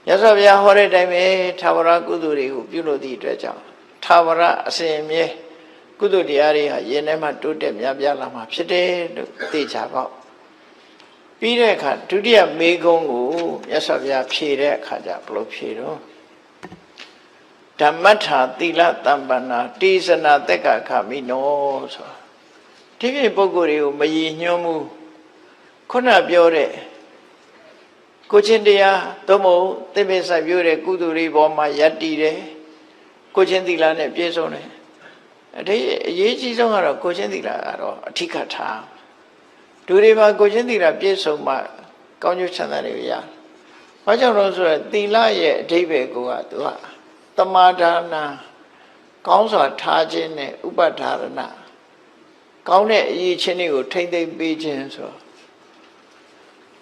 မြတ်စွာဘုရားဟောတဲ့အတိုင်းပဲသာဝရကုသိုလ်တွေကိုပြုလို့သည့်အတွက်ကြောင့်သာဝရအစဉ်အမြဲကုသိုလ်တရားတွေဟာယင်ထဲမှာတိုးတက်များပြားလာမှာဖြစ်တယ်လို့သိကြပါဦးပြီးတဲ့အခါဒုတိယမေကုံးကိုမြတ်စွာဘုရားဖြေတဲ့အခါကျဘယ်လိုဖြေတော့ဓမ္မထာသီလတမ္ပန္နာတိစနာတက္ကခမိနောဆိုဒီပြပုဂ္ဂိုလ်တွေကိုမရည်ညွှန်းမှုခုနပြောတဲ့ကိုချင်းတရားသို့မဟုတ်သင်္ဘေစိုက်ပြိုးတဲ့ကုသိုလ်တွေပေါ်မှာယက်တည်တယ်ကိုချင်းသီလနဲ့ပြည့်စုံတယ်အရေးကြီးဆုံးကတော့ကိုချင်းသီလကတော့အဓိကထားလူတွေမှာကိုချင်းသီလပြည့်စုံမှကောင်းကျိုးချမ်းသာတွေရ။ဘာကြောင့်လို့ဆိုတော့သီလရဲ့အဓိပ္ပာယ်ကသူကသမာဒါနာကောင်းစွာထားခြင်းနဲ့ဥပဋ္ဌာရဏကောင်းတဲ့အရေးချင်းတွေကိုထိမ့်သိမ့်ပေးခြင်းဆို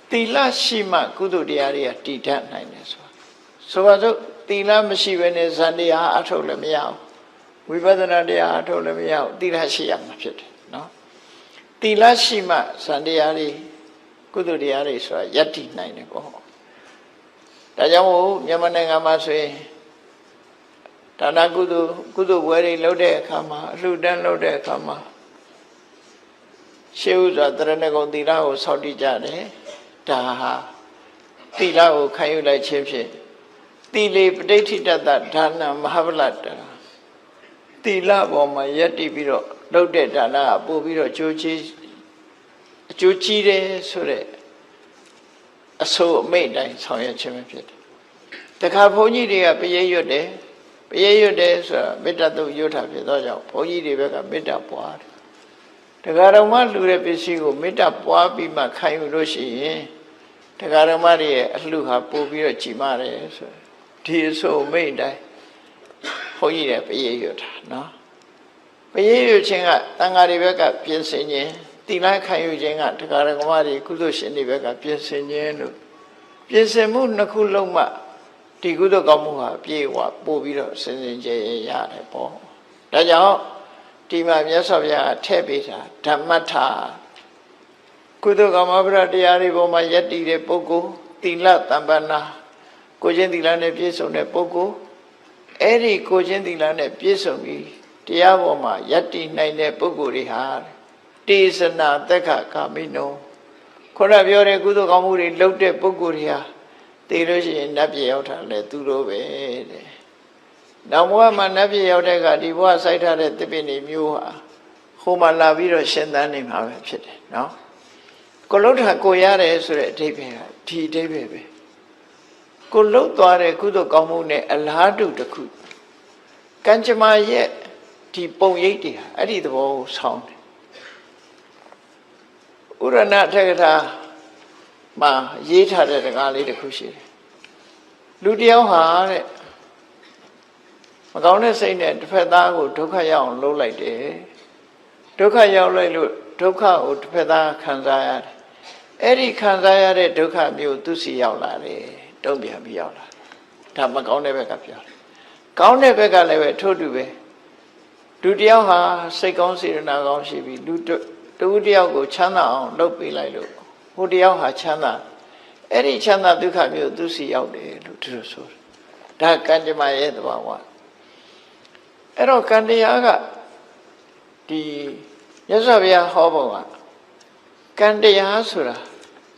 သီလရှိမှကုသိုလ်တရားတွေကတည်တတ်နိုင်တယ်ဆိုပါစို့သီလမရှိဘဲနဲ့ဇန်တရားအထုတ်လည်းမရဘူးဝိပဿနာတရားအထုတ်လည်းမရဘူးသီလရှိရမှာဖြစ်တယ်နော်သီလရှိမှဇန်တရားတွေကုသိုလ်တရားတွေဆိုတာယက်တည်နိုင်တယ်ပေါ့ဒါကြောင့်မို့မြန်မာနိုင်ငံမှာဆိုရင်ဒါနကုသိုလ်ဘွယ်တွေလုပ်တဲ့အခါမှာအလှူဒန်းလုပ်တဲ့အခါမှာရှေးဥစွာတရဏဂုံသီလကိုဆောက်တည်ကြတယ်ဒါဟာ သီလကိုခံယူလိုက်ခြင်းဖြင့်သီလေပဋိဋ္ဌိတတဒါနမဟာဗလတ္တသီလပေါ်မှာယက်တည်ပြီးတော့လုပ်တဲ့ဒါနကပို့ပြီးတော့အကျိုးကြီးတယ်ဆိုတဲ့အဆိုအမိန့်တိုင်းဆောင်ရွက်ခြင်းပဲဖြစ်တယ်။တခါဘုန်းကြီးတွေကပရိရွတ်တယ်ဆိုတာမေတ္တာတုတ်ရွတ်တာဖြစ်သောကြောင့်ဘုန်းကြီးတွေဘက်ကမေတ္တာပွားတယ်။တရားတော်မှလှူတဲ့ပစ္စည်းကိုမေတ္တာပွားပြီးမှခံယူလို့ရှိရင်တရားတော်မှရဲ့အလှူဟာပို့ပြီးတော့ကြီးမားတယ်ဆိုဒီအဆိုအမိန့်တိုင်းဘုန်းကြီးတွေပရိရွတ်တာနော်။ပရိရွတ်ခြင်းကတန်ဃာတွေဘက်ကပြင်ဆင်ခြင်းသီလခံယူခြင်းကတရားတော်မှတွေကုသိုလ်ရှင်တွေဘက်ကပြင်ဆင်ခြင်းလို့ပြင်ဆင်မှုနှစ်ခုလုံးမှဒီကုသိုလ်ကောင်းမှုဟာပြေဝပို့ပြီးတော့စင်စင်ကြယ်ရတယ်ပေါ့ဒါကြောင့်ဒီမှာမြတ်စွာဘုရားထည့်ပေးတာဓမ္မထကုသိုလ်ကောင်းမှုတရားတွေပေါ်မှာယက်တည်တဲ့ပုဂ္ဂိုလ်သီလတမ္ပနာကိုချင်းသီလနဲ့ပြည့်စုံတဲ့ပုဂ္ဂိုလ်အဲ့ဒီကိုချင်းသီလနဲ့ပြည့်စုံပြီးတရားပေါ်မှာယက်တည်နိုင်တဲ့ပုဂ္ဂိုလ်တွေဟာတေသနာသက်ခကာမိနောခေါရပြောတဲ့ကုသိုလ်ကောင်းမှုတွေလုပ်တဲ့ပုဂ္ဂိုလ်တွေဟာသိလို့ရှိရင်နတ်ပြည်ရောက်တာလေသူတို့ပဲတဲ့။နောက်ဘဝမှာနတ်ပြည်ရောက်တဲ့ကဒီဘဝစိုက်ထားတဲ့သစ်ပင်တွေမျိုးဟာဟိုမှာလာပြီးတော့ရှင်သန်နေမှာပဲဖြစ်တယ်နော်။ကိုလှုပ်တာကိုရတယ်ဆိုတဲ့အဓိပ္ပာယ်ကဒီအဓိပ္ပာယ်ပဲ။ကိုလှုပ်သွားတဲ့ကုသိုလ်ကောင်းမှုနဲ့အလားတူတစ်ခုကံကြမ္မာရဲ့ဒီပုံရိပ်တွေဟာအဲ့ဒီသဘောကိုဆောင်းတယ်။ဥရဏထေကထာမှာရေးထားတဲ့စကားလေးတစ်ခုရှိတယ်လူတယောက်ဟာတဲ့မကောင်းတဲ့စိတ်နဲ့တစ်ဖက်သားကိုဒုက္ခရောက်အောင်လုပ်လိုက်တယ်ဒုက္ခရောက်လိုက်လို့ဒုက္ခကိုတစ်ဖက်သားခံစားရတယ်အဲ့ဒီခံစားရတဲ့ဒုက္ခမျိုးသူစီရောက်လာတယ်တုံ့ပြန်ပြီးရောက်လာဒါမကောင်းတဲ့ဘက်ကပြောတယ်ကောင်းတဲ့ဘက်ကလည်းပဲထို့တူပဲလူတယောက်ဟာစိတ်ကောင်းစေတနာကောင်းရှိပြီးလူတူတယောက်ကိုချမ်းသာအောင်လုပ်ပေးလိုက်လို့ဟိုတယောက်ဟာချမ်းသာအဲ့ဒီချမ်းသာဒုက္ခမျိုးသူစီရောက်တယ်လို့သူတို့ဆိုတယ်ဒါကံကြမ္မာရဲ့သဘာဝအဲ့တော့ကံတရားကဒီမြတ်စွာဘုရားဟောပုံကကံတရားဆိုတာ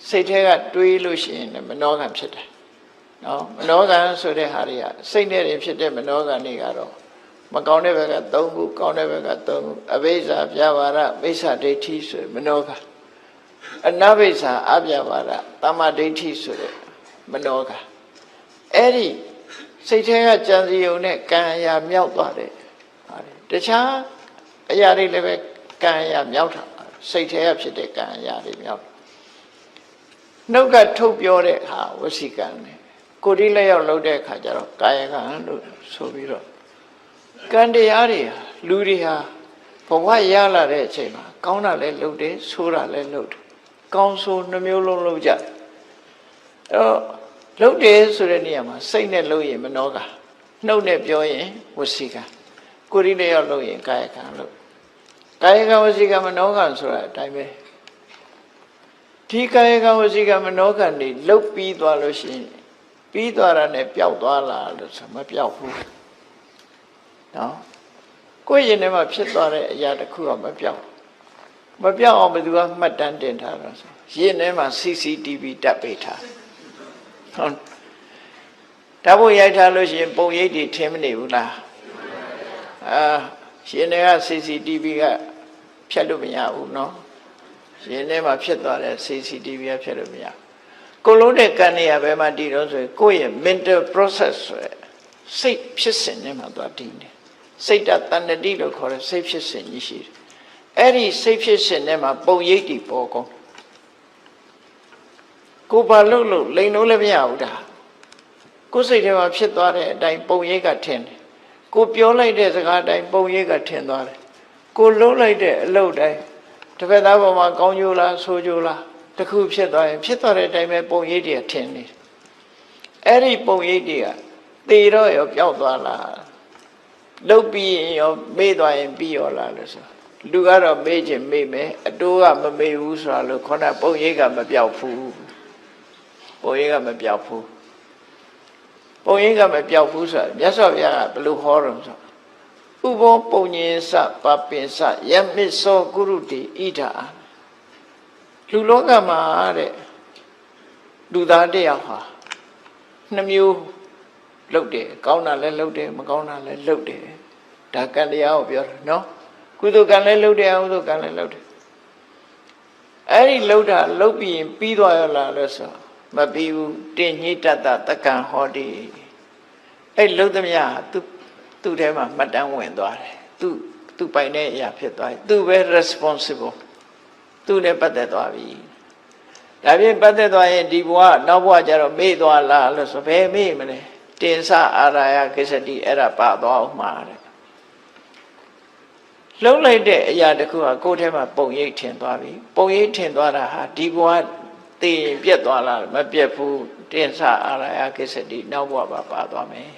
စိတ်ထဲကတွေးလို့ရှိရင်မနောကံဖြစ်တယ်နော်မနောကံဆိုတဲ့ဟာတွေကစိတ်နဲ့ဖြစ်တဲ့မနောကံတွေကတော့မကောင်းတဲ့ဘက်က3ခုကောင်းတဲ့ဘက်က3ခုအဘိဇ္ဇာပြဘာရမိစ္ဆာဒိဋ္ဌိဆိုမနောကံအနဘိဇာအပြပါဒတမ္မာဒိဋ္ဌိဆိုတဲ့မနောကအဲ့ဒီစိတ်ထဲကကြံစည်ုံနဲ့ကံအရာမြောက်သွားတယ်တခြားအရာတွေလည်းပဲကံအရာမြောက်တာစိတ်ထဲကဖြစ်တဲ့ကံအရာတွေမြောက်နှုတ်ကထုတ်ပြောတဲ့ဟာဝစီကံနဲ့ကိုယ်ဒီလက်ရောက်လုပ်တဲ့အခါကျတော့ကာယကံလို့ဆိုပြီးတော့ကံတရားတွေဟာလူတွေဟာဘဝရလာတဲ့အချိန်မှာကောင်းတာလည်းလုပ်တယ်ဆိုးတာလည်းလုပ်တယ်ကောင်းဆိုးနှမျိုးလုံးလုပ်ကြအဲ့တော့လုပ်တယ်ဆိုတဲ့နေရာမှာစိတ်နဲ့လုပ်ရင်မနောကနှုတ်နဲ့ပြောရင်ဝစီကကိုယ်ရင်းနဲ့ရောက်လုပ်ရင်ကာယကံလုပ်ကာယကံဝစီကံမနောကံဆိုတာအတိုင်းပဲဒီကာယကံဝစီကံမနောကံတွေလုတ်ပြီးသွားလို့ရှိရင်ပြီးသွားတာနဲ့ပျောက်သွားလားလို့ဆိုမပျောက်ဘူးနော်ကိုယ်ရင်ထဲမှာဖြစ်သွားတဲ့အရာတစ်ခုကမပျောက်အောင်ဘယ်သူကမှတ်တမ်းတင်ထားတာဆိုရင်ထဲမှာ CCTV တပ်ပေးထားဟုတ်တပ်ဖို့ရိုက်ထားလို့ရှိရင်ပုံရိပ်တွေထင်မနေဘူးလားရင်ထဲက CCTV ကဖြတ်လို့မရဘူးနော်ရင်ထဲမှာဖြစ်သွားတဲ့ CCTV ကဖြတ်လို့မရကိုလုံးတဲ့ကံနေရဘယ်မှာတည်တော့ဆိုရင်ကိုယ့်ရဲ့ mental process ဆိုရယ်စိတ်ဖြစ်စဉ်ထဲမှာသွားတည်နေစိတ်တဏ္ဍတိလို့ခေါ်တဲ့စိတ်ဖြစ်စဉ်ကြီးရှိတယ်အဲ့ဒီစိတ်ဖြစ်စဉ်ထဲမှာပုံရိပ်တွေပေါ်ကုန်ကိုဘာလို့လိန်လို့လည်းမရဘူးဒါကိုယ်စိတ်ထဲမှာဖြစ်သွားတဲ့အတိုင်းပုံရိပ်ကထင်တယ်ကိုပြောလိုက်တဲ့စကားအတိုင်းပုံရိပ်ကထင်သွားတယ်ကိုလုံးလိုက်တဲ့အလုပ်တိုင်းတစ်ဖက်သားပေါ်မှာကောင်းကျိုးလားဆိုးကျိုးလားတစ်ခုဖြစ်သွားရင်ဖြစ်သွားတဲ့အတိုင်းပဲပုံရိပ်တွေထင်နေအဲ့ဒီပုံရိပ်တွေကသေတော့ရောပျောက်သွားလားလုတ်ပြီးရင်ရောမေ့သွားရင်ပြီးရောလားလို့ဆိုလူကတော့မေ့ခြင်းမေ့မယ်အတိုးကမမေ့ဘူးဆိုတာလို့ခေါင်းပုံရိပ်ကမပြောက်ဘူးပုံရိပ်ကမပြောက်ဘူးပုံရိပ်ကမပြောက်ဘူးဆိုတာမြတ်စွာဘုရားကဘယ်လိုဟောတော့ဆိုဥဘောပုံညင်စပပင်စယမစ္စောကုရုတိဣဒာလူလောကမှာတဲ့ လူသားတရားဟာနှစ်မျိုးလုပ်တယ်ကောင်းတာလည်းလုပ်တယ်မကောင်းတာလည်းလုပ်တယ်ဒါကံတရားကိုပြောတာနော်ကုသိုလ်ကံလည်းလုပ်တယ်အကုသိုလ်ကံလည်းလုပ်တယ်အဲ့ဒီလုပ်တာလုပ်ပြီးရင်ပြီးသွားရလားလို့ဆိုမပြီးဘူးတင်ညိတတတက္ကံဟောတိအဲ့လုပ်သမျှသူ့ထဲမှာမှတ်တမ်းဝင်သွားတယ်သူပိုင်တဲ့အရာဖြစ်သွားတယ်သူပဲ responsible သူနဲ့ပတ်သက်သွားပြီဒါဖြင့်ပတ်သက်သွားရင်ဒီဘဝနောက်ဘဝကျတော့မေ့သွားလားလို့ဆိုဘယ်မေ့မလဲတင်္စအာရာယကိစ္စတိအဲ့ဒါပါသွားအောင်မှာတဲ့လုံးလိုက်တဲ့အရာတစ်ခုဟာကိုယ်ထဲမှာပုံရိပ်ထင်သွားပြီပုံရိပ်ထင်သွားတာဟာဒီဘဝသိရင်ပြတ်သွားလားမပြတ်ဘူးတင်္စအာရာယကိစ္စတိနောက်ဘဝပါသွားမယ်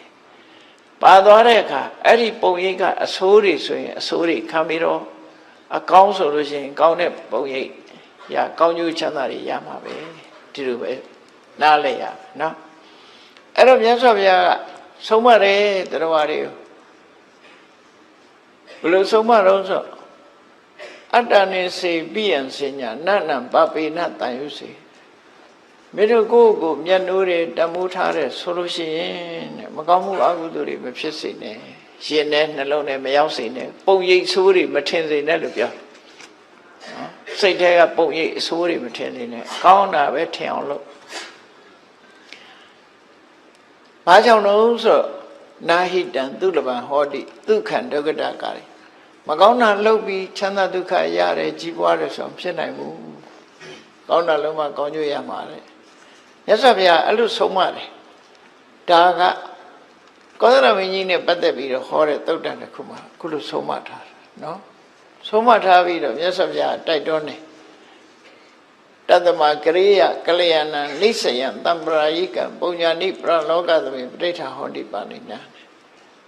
ပါသွားတဲ့အခါအဲ့ဒီပုံရိပ်ကအဆိုးတွေဆိုရင်အဆိုးတွေခံပြီးတော့အကောင်းဆိုလို့ရှိရင်ကောင်းတဲ့ပုံရိပ်ရကောင်းကျိုးချမ်းသာတွေရမှာပဲဒီလိုပဲနားလဲရနော်အဲ့တော့မြတ်စွာဘုရားကဆုံးမတယ်တရားဝါတွေကိုဘယ်လိုဆုံးမတော့ဆိုအတ္တနေစေပိယံစညာနတ်နံပပေနတန်ယုစေမင်းတို့ကိုယ့်ကိုမျက်နှိုးတွေတမိုးထားတဲ့ဆိုလို့ရှိရင်မကောင်းမှုအကုသိုလ်တွေမဖြစ်စေနဲ့ရင်နဲ့နှလုံးနဲ့မရောက်စေနဲ့ပုံရိပ်ဆိုးတွေမထင်စေနဲ့လို့ပြောနော်စိတ်ထဲကပုံရိပ်အဆိုးတွေမထင်စေနဲ့ကောင်းတာပဲထင်အောင်လုပ်ဘာကြောင့်လို့ဆိုနာဟိတံသူလပံဟောတိဒုက္ခံဒုက္ခတာကာရီမကောင်းတာလုပ်ပြီးချမ်းသာဒုက္ခရတယ်ကြီးပွားတယ်ဆိုဖြစ်နိုင်ဘူးကောင်းတာလုံးမှကောင်းကျိုးရမှာလေမြတ်စွာဘုရားအဲ့လိုဆုံးမတယ်ဒါကကောသလမင်းကြီးနဲ့ပတ်သက်ပြီးတော့ဟောတဲ့သုတ်တန်တစ်ခုမှာခုလိုဆုံးမထားတယ်နော်ဆုံးမထားပြီးတော့မြတ်စွာဘုရားတိုက်တွန်းတယ်တတ္တမကရိယကလျာဏနိစ္စယံတံပရာယိကံပုညာနိပရလောကသမေပဋိဋ္ဌာဟောတိပါဏိနာ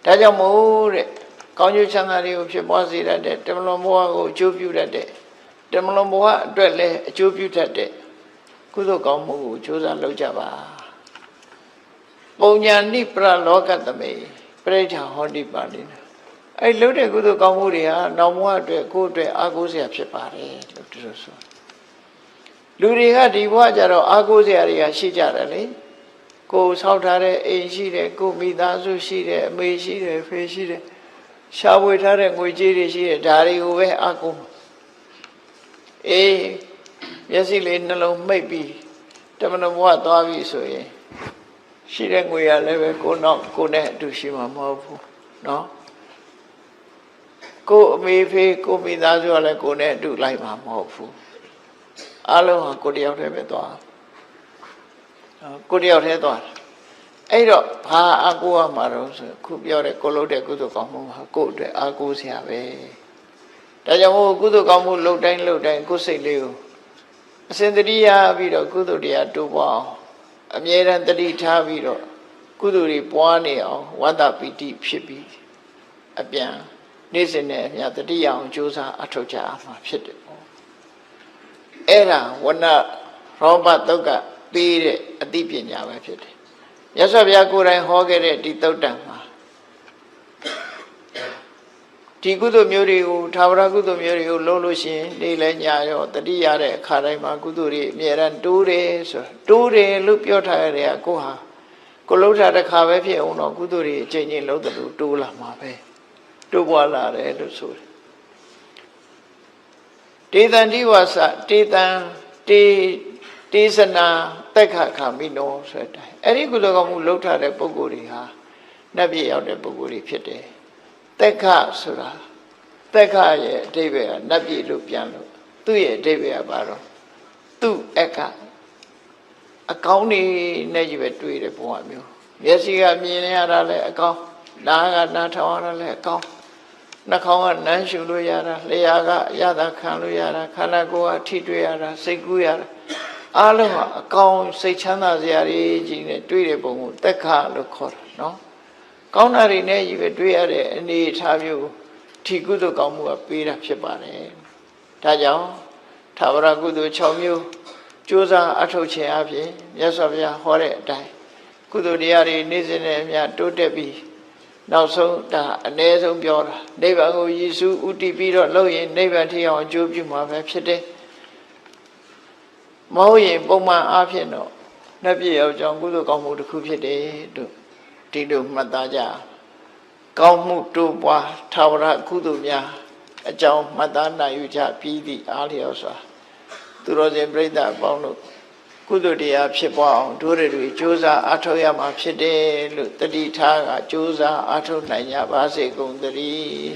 ဒါကြောင့်မို့တဲ့ကောင်းကျိုးချမ်းသာတွေကိုဖြစ်ပွားစေတတ်တဲ့တမလွန်ဘဝကိုအကျိုးပြုတတ်တဲ့တမလွန်ဘဝအတွက်လည်းအကျိုးပြုတတ်တဲ့ကုသိုလ်ကောင်းမှုကိုကြိုးစားလုပ်ကြပါပုညာနိပရလောကသမေပဋိဋ္ဌာဟောတိပါဏိနာအဲ့လုပ်တဲ့ကုသိုလ်ကောင်းမှုတွေဟာနောက်ဘဝအတွက်ကိုယ့်အတွက်အားကိုးစရာဖြစ်ပါတယ်လို့သူတို့ဆိုလူတွေကဒီဘဝကျတော့အားကိုးစရာတွေကရှိကြတယ်လေကိုယ်ဆောက်ထားတဲ့အိမ်ရှိတယ်ကိုယ်မိသားစုရှိတယ်အမေရှိတယ်ဖေရှိတယ်ရှားဝေထားတဲ့ငွေကြေးတွေရှိတယ်ဒါတွေကိုပဲအားကိုးအေးမျက်စိလေးနှလုံးမှိတ်ပြီးတမန်တော်ဘဝသွားပြီဆိုရင်ရှိတဲ့ငွေရလည်းပဲကိုနောက်ကိုနဲ့အတူရှိမှာမဟုတ်ဘူးနော်ကိုအမေဖေကိုမိသားစုကလည်းကိုနဲ့အတူလိုက်မှာမဟုတ်ဘူးအလုံးဟာကိုတယောက်တည်းပဲသွားကိုတယောက်တည်းသွားအဲ့တော့ဘာအကူရမှာတော့ဆိုခုပြောတဲ့ကိုလုပ်တဲ့ကုသိုလ်ကောင်းမှုဟာကိုယ့်အတွက်အကူစရာပဲဒါကြောင့်မို့ကုသိုလ်ကောင်းမှုလုပ်တိုင်းကိုယ်စိတ်လေးကိုအစဉ်တတိယပြီးတော့ကုသိုလ်တရားတိုးပွားအောင်အမြဲတမ်းတတိထားပြီးတော့ကုသိုလ်တွေပွားနေအောင်ဝတ္တပီတိဖြစ်ပြီးအပြန်နေ့စဉ်နဲ့အမျှတတိယအောင်ကြိုးစားအထောက်ကြမှာဖြစ်တယ်ပေါ့အဲ့ဒါဝဏရောဘတုတ်ကပေးတဲ့အသိပညာပဲဖြစ်တယ်မြတ်စွာဘုရားကိုယ်တိုင်ဟောခဲ့တဲ့ဒီသုတ်တံမှာဒီကုသိုလ်မျိုးတွေကိုသာဝရကုသိုလ်မျိုးတွေကိုလုပ်လို့ရှိရင်နေ့လဲညရောတတိရတဲ့အခါတိုင်းမှာကုသိုလ်တွေအမြဲတမ်းတိုးတယ်ဆိုတိုးတယ်လို့ပြောထားရတဲ့ကိုဟာကိုလှုပ်တာတစ်ခါပဲဖြစ်အောင်တော့ကုသိုလ်တွေအချိန်ချင်းလှုပ်တယ်လို့တိုးလာမှာပဲတိုးပွားလာတယ်လို့ဆိုတယ်တေတံတိဝါစတေတံတေသနာတက်ခခမိနောဆိုတဲ့အဲ့ဒီကုသိုလ်ကောင်းမှုလှုပ်ထားတဲ့ပုဂ္ဂိုလ်တွေဟာနတ်ပြည်ရောက်တဲ့ပုဂ္ဂိုလ်တွေဖြစ်တယ်တက်ခဆိုတာတက်ခရဲ့အဓိပ္ပာယ်ကနတ်ပြည်လို့ပြန်လို့သူ့ရဲ့အဓိပ္ပာယ်ကဘာတော့သူ့အခအကောင်းနေနဲ့ကြီးပဲတွေ့တဲ့ဘဝမျိုးမျက်စိကမြင်ရတာလည်းအကောင်းနားကနားထောင်ရတာလည်းအကောင်းနှာခေါင်းကနမ်းရှူလို့ရတာလျှာကရတာခံလို့ရတာခန္ဓာကိုယ်ကထိတွေ့ရတာစိတ်ကူးရတာအားလုံးဟာအကောင်းစိတ်ချမ်းသာစရာတွေကြီးနဲ့တွေ့တဲ့ပုံကိုတက်ခလို့ခေါ်တာနော်ကောင်းတာတွေနဲ့ကြီးပဲတွေ့ရတဲ့အနေအထားမျိုးဒီကုသိုလ်ကောင်းမှုကပေးတာဖြစ်ပါတယ်ဒါကြောင့်သာဝရကုသိုလ်6မျိုးကြိုးစားအထောက်ခြင်းအပြင်မြတ်စွာဘုရားဟောတဲ့အတိုင်းကုသိုလ်တရားတွေနေ့စဉ်နဲ့အမျှတိုးတက်ပြီးနောက်ဆုံးဒါအ ਨੇ ဆုံးပြောတာနိဗ္ဗာန်ကိုယေရှုဥတည်ပြီးတော့လုပ်ရင်နိဗ္ဗာန်ထိအောင်အကျိုးပြုမှာပဲဖြစ်တယ်မဟုတ်ရင်ပုံမှန်အားဖြင့်တော့ နတ်ပြည်ရောက်ကြောင်းကုသိုလ်ကောင်းမှုတစ်ခုဖြစ်တယ်လို့ဒီလိုမှတ်သားကြကောင်းမှုတိုးပွားထာဝရကုသိုလ်များအကြောင်းမှတ်သားနိုင်ယူကြပြီးသည့်အားလျော်စွာသူတော်စင်ပြိဿအပေါင်းတို့ကုသိုလ်တရားဖြစ်ပွားအောင်တို့တွေကြိုးစားအားထုတ်ရမှာဖြစ်တယ်လို့တတိထားကကြိုးစားအားထုတ်နိုင်ကြပါစေကုန်သတည်း